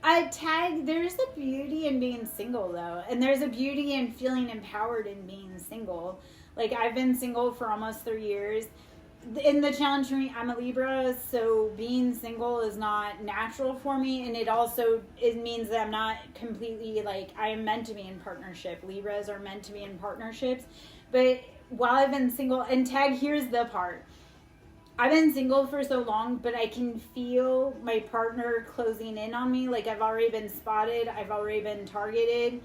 There's a beauty in being single, though. And there's a beauty in feeling empowered in being single. Like, I've been single for almost 3 years. In the challenge for me, I'm a Libra, so being single is not natural for me, and it means that I'm not completely, like, I am meant to be in partnership. Libras are meant to be in partnerships, but while I've been single, and Tag, here's the part. I've been single for so long, but I can feel my partner closing in on me. Like, I've already been spotted, I've already been targeted.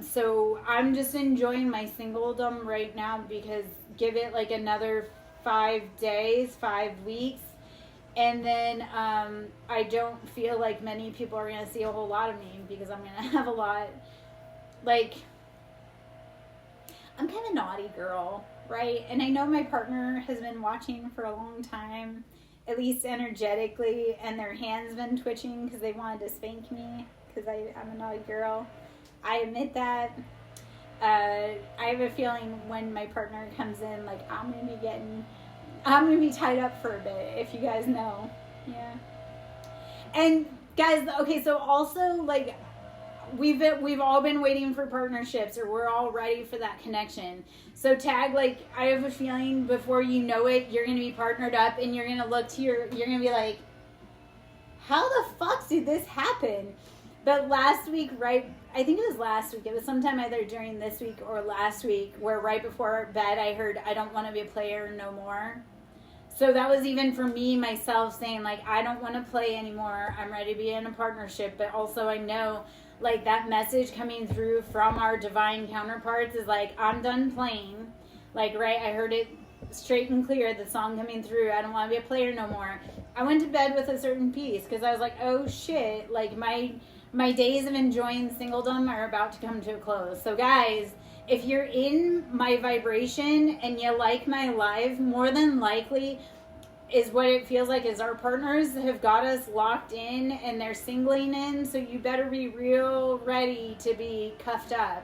So I'm just enjoying my singledom right now, because give it like another 5 days, 5 weeks, and then I don't feel like many people are going to see a whole lot of me, because I'm going to have a lot, like, I'm kind of naughty girl, right? And I know my partner has been watching for a long time, at least energetically, and their hands been twitching because they wanted to spank me, because I'm a naughty girl. I admit that. I have a feeling when my partner comes in, like, I'm going to be tied up for a bit, if you guys know. Yeah. And guys, okay, so also, like, we've all been waiting for partnerships, or we're all ready for that connection. So Tag, like, I have a feeling before you know it, you're going to be partnered up, and you're going to look to you're going to be like, how the fuck did this happen? But last week, right, I think it was last week, it was sometime either during this week or last week, where right before bed I heard, I don't want to be a player no more. So that was even for me, myself, saying, like, I don't want to play anymore. I'm ready to be in a partnership. But also I know, like, that message coming through from our divine counterparts is, like, I'm done playing. Like, right, I heard it straight and clear, the song coming through, I don't want to be a player no more. I went to bed with a certain piece because I was like, oh shit, like my days of enjoying singledom are about to come to a close. So guys, if you're in my vibration and you like my live, more than likely is what it feels like is our partners have got us locked in and they're singling in, so you better be real ready to be cuffed up.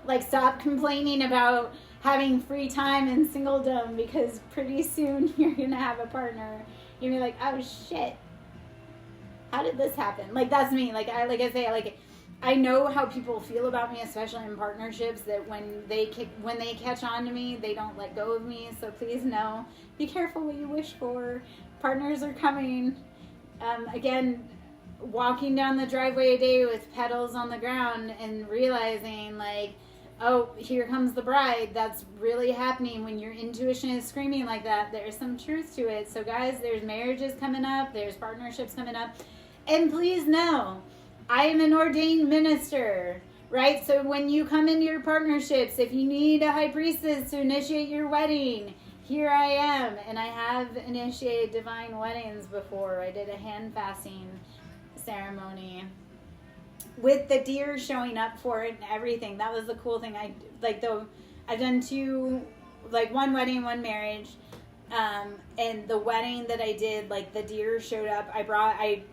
Like, stop complaining about having free time in singledom, because pretty soon you're gonna have a partner. You're gonna be like, oh shit, how did this happen? Like, that's me. Like I say, I know how people feel about me, especially in partnerships, that when they catch on to me, they don't let go of me. So please know, be careful what you wish for. Partners are coming. Again, walking down the driveway a day with pedals on the ground and realizing, like, oh, here comes the bride. That's really happening when your intuition is screaming like that. There's some truth to it. So guys, there's marriages coming up. There's partnerships coming up. And please know, I am an ordained minister, right? So when you come into your partnerships, if you need a high priestess to initiate your wedding, here I am. And I have initiated divine weddings before. I did a hand fasting ceremony with the deer showing up for it and everything. That was the cool thing. I've done two, like one wedding, one marriage. And the wedding that I did, like the deer showed up. I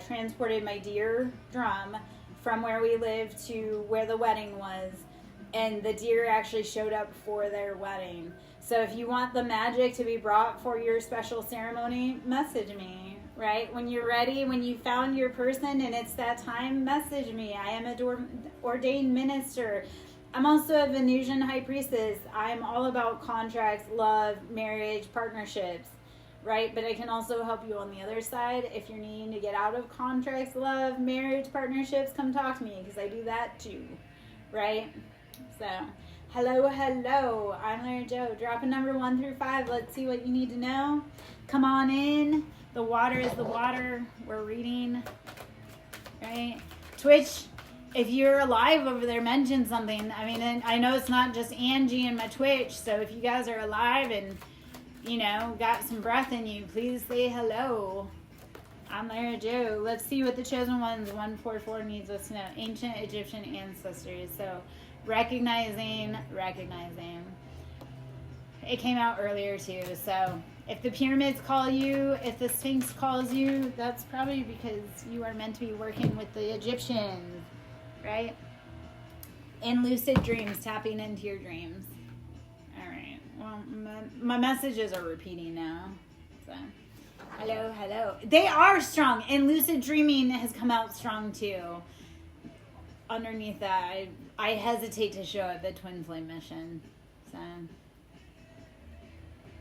transported my deer drum from where we lived to where the wedding was, and the deer actually showed up for their wedding. So if you want the magic to be brought for your special ceremony, message me, right? When you're ready, when you found your person and it's that time, message me. I am an ordained minister. I'm also a Venusian high priestess. I'm all about contracts, love, marriage, partnerships. Right? But I can also help you on the other side. If you're needing to get out of contracts, love, marriage, partnerships, come talk to me, because I do that too. Right? So, hello. I'm Lara Joe. Drop a number 1 through 5. Let's see what you need to know. Come on in. The water is the water. We're reading. Right? Twitch, if you're alive over there, mention something. I mean, and I know it's not just Angie and my Twitch. So if you guys are alive and got some breath in you, please say hello. I'm Lara Joe. Let's see what the chosen ones 144 needs us to know. Ancient Egyptian ancestors. So recognizing. It came out earlier too. So if the pyramids call you, if the Sphinx calls you, that's probably because you are meant to be working with the Egyptians, right? In lucid dreams, tapping into your dreams. Well, my messages are repeating now. So, hello. They are strong, and lucid dreaming has come out strong too. Underneath that, I hesitate to show it the twin flame mission. So,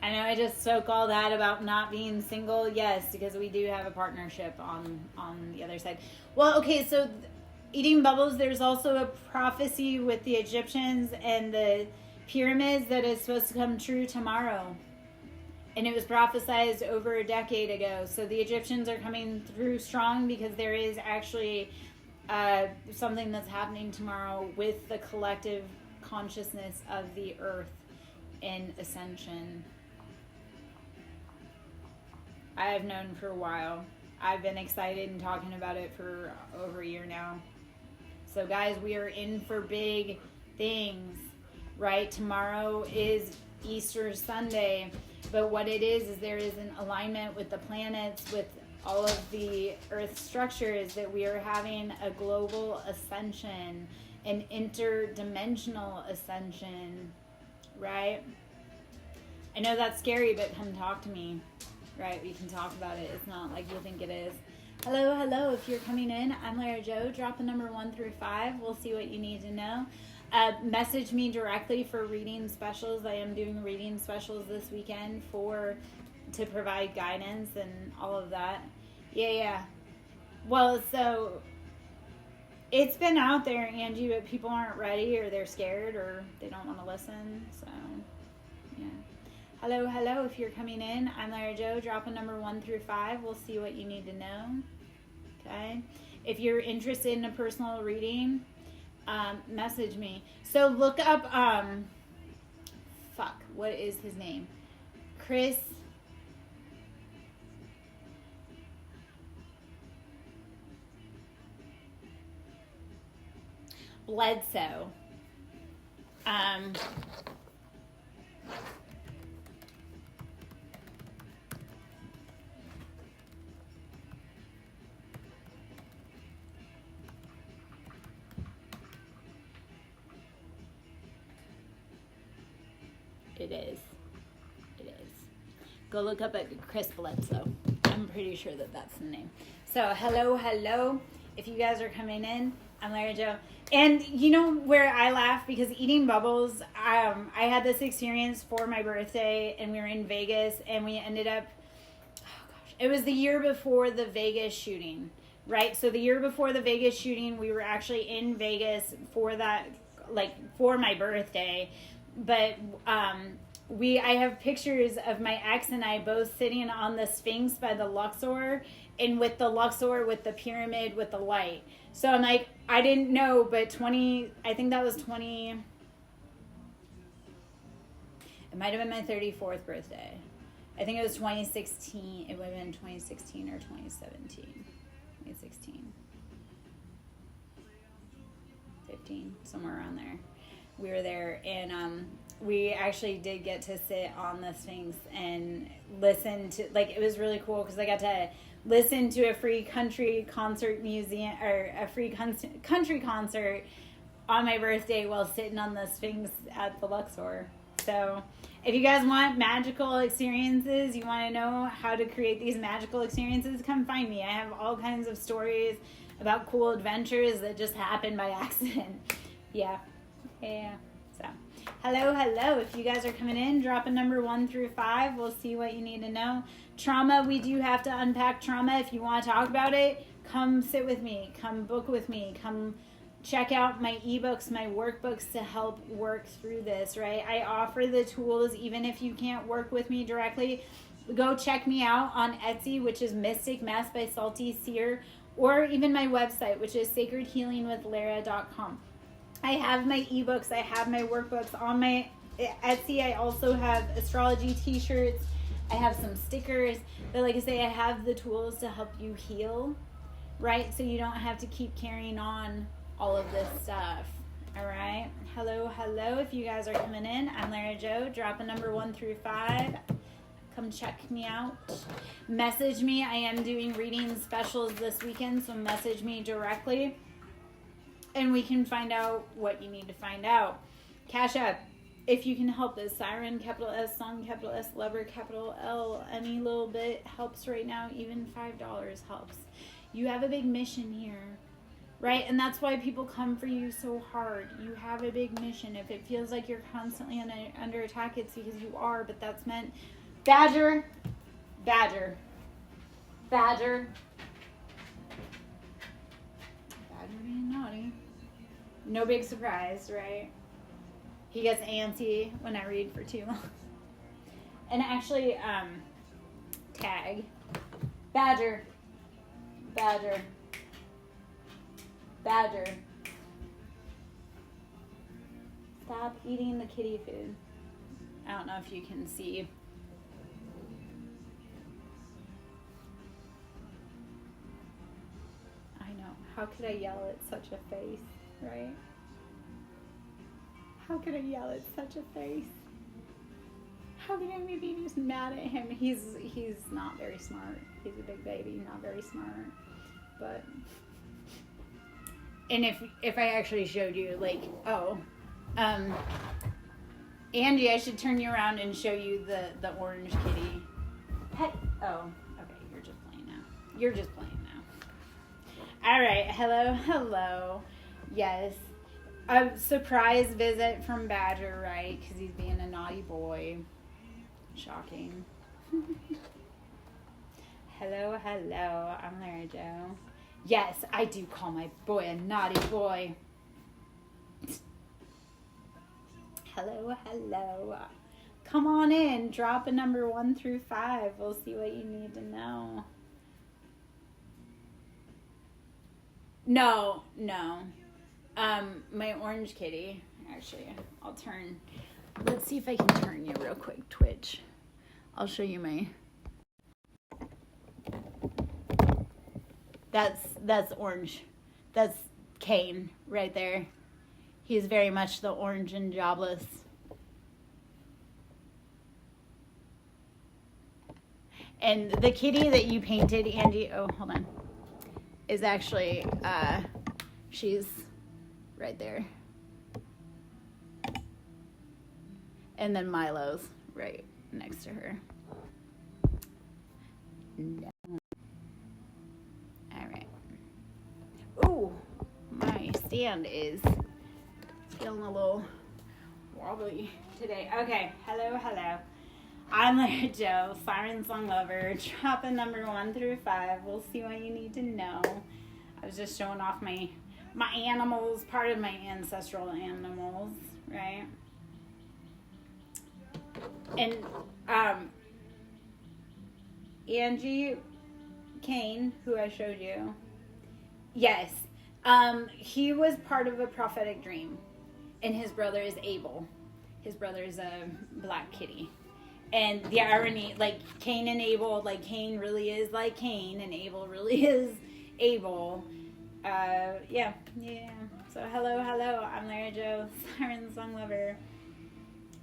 I know I just spoke all that about not being single. Yes, because we do have a partnership on the other side. Well, okay, so eating bubbles. There's also a prophecy with the Egyptians and the pyramids that is supposed to come true tomorrow, and it was prophesized over a decade ago. So the Egyptians are coming through strong, because there is actually something that's happening tomorrow with the collective consciousness of the earth in ascension. I have known for a while. I've been excited and talking about it for over a year now. So guys, we are in for big things. Right? Tomorrow is Easter Sunday, but what it is there is an alignment with the planets, with all of the earth structures, that we are having a global ascension, an interdimensional ascension, right? I know that's scary, but come talk to me, right? We can talk about it. It's not like you think it is. Hello. If you're coming in, I'm Lara Joe. Drop a number 1 through 5. We'll see what you need to know. Message me directly for reading specials. I am doing reading specials this weekend to provide guidance and all of that. Yeah. Well, so it's been out there, Angie, but people aren't ready, or they're scared, or they don't want to listen. So, yeah. Hello. If you're coming in, I'm Lara Joe. Drop a number 1 through 5. We'll see what you need to know. Okay. If you're interested in a personal reading, message me. So look up fuck. What is his name? Chris. Bledsoe. It is. Go look up at Chris Bledsoe. I'm pretty sure that that's the name. So, hello. If you guys are coming in, I'm Lara Jo. And you know where I laugh? Because eating bubbles, I had this experience for my birthday, and we were in Vegas, and we ended up, it was the year before the Vegas shooting, right? So the year before the Vegas shooting, we were actually in Vegas for that, like, for my birthday. But I have pictures of my ex and I both sitting on the Sphinx by the Luxor, and with the Luxor, with the pyramid, with the light. So I'm like, I didn't know, but I think that was 20, it might have been my 34th birthday. I think it was 2016. It would have been 2016 or 2017. 2016. 15, somewhere around there. We were there, and we actually did get to sit on the Sphinx and listen to, like, it was really cool because I got to listen to a free country concert museum, or a free country concert on my birthday while sitting on the Sphinx at the Luxor. So if you guys want magical experiences, you want to know how to create these magical experiences, come find me. I have all kinds of stories about cool adventures that just happened by accident. Yeah. So, hello. If you guys are coming in, drop a number 1 through 5. We'll see what you need to know. Trauma, we do have to unpack trauma. If you want to talk about it, come sit with me. Come book with me. Come check out my ebooks, my workbooks to help work through this, right? I offer the tools even if you can't work with me directly. Go check me out on Etsy, which is Mystic Mess by Salty Seer, or even my website, which is sacredhealingwithlara.com. I have my ebooks, I have my workbooks on my Etsy. I also have astrology t-shirts. I have some stickers. But like I say, I have the tools to help you heal, right? So you don't have to keep carrying on all of this stuff. All right. Hello. If you guys are coming in, I'm Lara Jo. Drop a number 1 through 5. Come check me out. Message me. I am doing reading specials this weekend, so message me directly. And we can find out what you need to find out. Cash App, if you can help us. Siren, capital S, Song, capital S, Lover, capital L. Any little bit helps right now. Even $5 helps. You have a big mission here, right? And that's why people come for you so hard. You have a big mission. If it feels like you're constantly under attack, it's because you are. But that's meant. Badger. Being naughty. No big surprise, right? He gets antsy when I read for too long. And actually, tag. Badger. Stop eating the kitty food. I don't know if you can see. How could I yell at such a face, right? How could I yell at such a face? How could I be just mad at him? He's not very smart. He's a big baby, not very smart. But, and if I actually showed you, like, Angie, I should turn you around and show you the orange kitty. Hey, okay, you're just playing now. All right, hello. Yes, a surprise visit from Badger, right? Because he's being a naughty boy. Shocking. Hello. I'm Lara Jo. Yes, I do call my boy a naughty boy. Hello. Come on in. Drop a number 1 through 5. We'll see what you need to know. No. My orange kitty. Actually, I'll turn Let's see if I can turn you real quick, Twitch. I'll show you my... That's orange. That's Kane right there. He's very much the orange and jobless. And the kitty that you painted, Angie, oh, hold on, is actually, she's right there. And then Milo's right next to her. No. All right. Ooh, my stand is feeling a little wobbly today. Okay, hello. I'm Lara Joe, Siren Song Lover, dropping number 1 through 5. We'll see what you need to know. I was just showing off my animals, part of my ancestral animals, right? And Angie Kane, who I showed you, yes, he was part of a prophetic dream, and his brother is Abel. His brother is a black kitty. And the irony, like Cain and Abel, like Cain really is like Cain, and Abel really is Abel. Yeah. So hello, I'm Lara Joe, Siren Song Lover.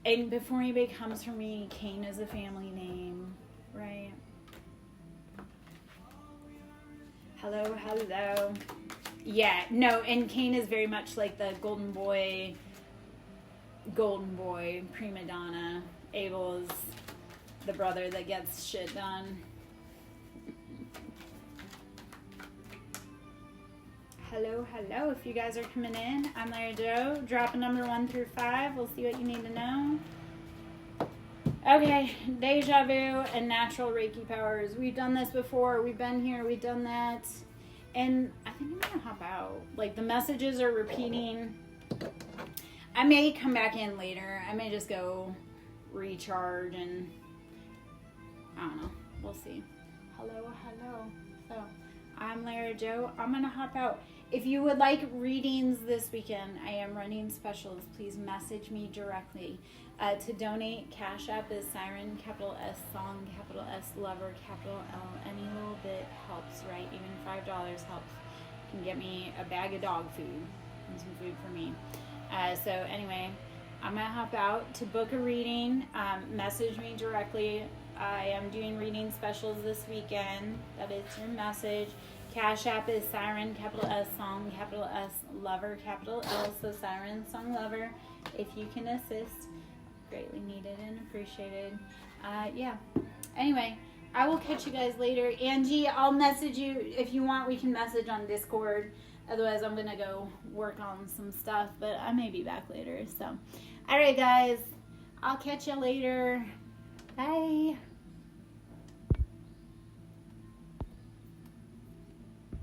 And before anybody comes for me, Cain is a family name, right? Hello. Yeah, no, and Cain is very much like the golden boy, prima donna. Abel's the brother that gets shit done. Hello. If you guys are coming in, I'm Lara Joe. Dropping number 1 through 5. We'll see what you need to know. Okay, deja vu and natural Reiki powers. We've done this before. We've been here. We've done that. And I think I'm going to hop out. Like, the messages are repeating. I may come back in later. I may just go recharge and I don't know. We'll see. Hello. So, I'm Lara Joe. I'm going to hop out. If you would like readings this weekend, I am running specials. Please message me directly. To donate, Cash App is Siren, capital S Song, capital S Lover, capital L. Any little bit helps, right? Even $5 helps. You can get me a bag of dog food and some food for me. So anyway, I'm going to hop out. To book a reading, message me directly. I am doing reading specials this weekend. That is your message. Cash App is Siren, capital S Song, capital S Lover, capital L. So Siren Song Lover. If you can assist, greatly needed and appreciated. Yeah. Anyway, I will catch you guys later. Angie, I'll message you. If you want, we can message on Discord. Otherwise, I'm going to go work on some stuff, but I may be back later. So, all right, guys. I'll catch you later. Bye.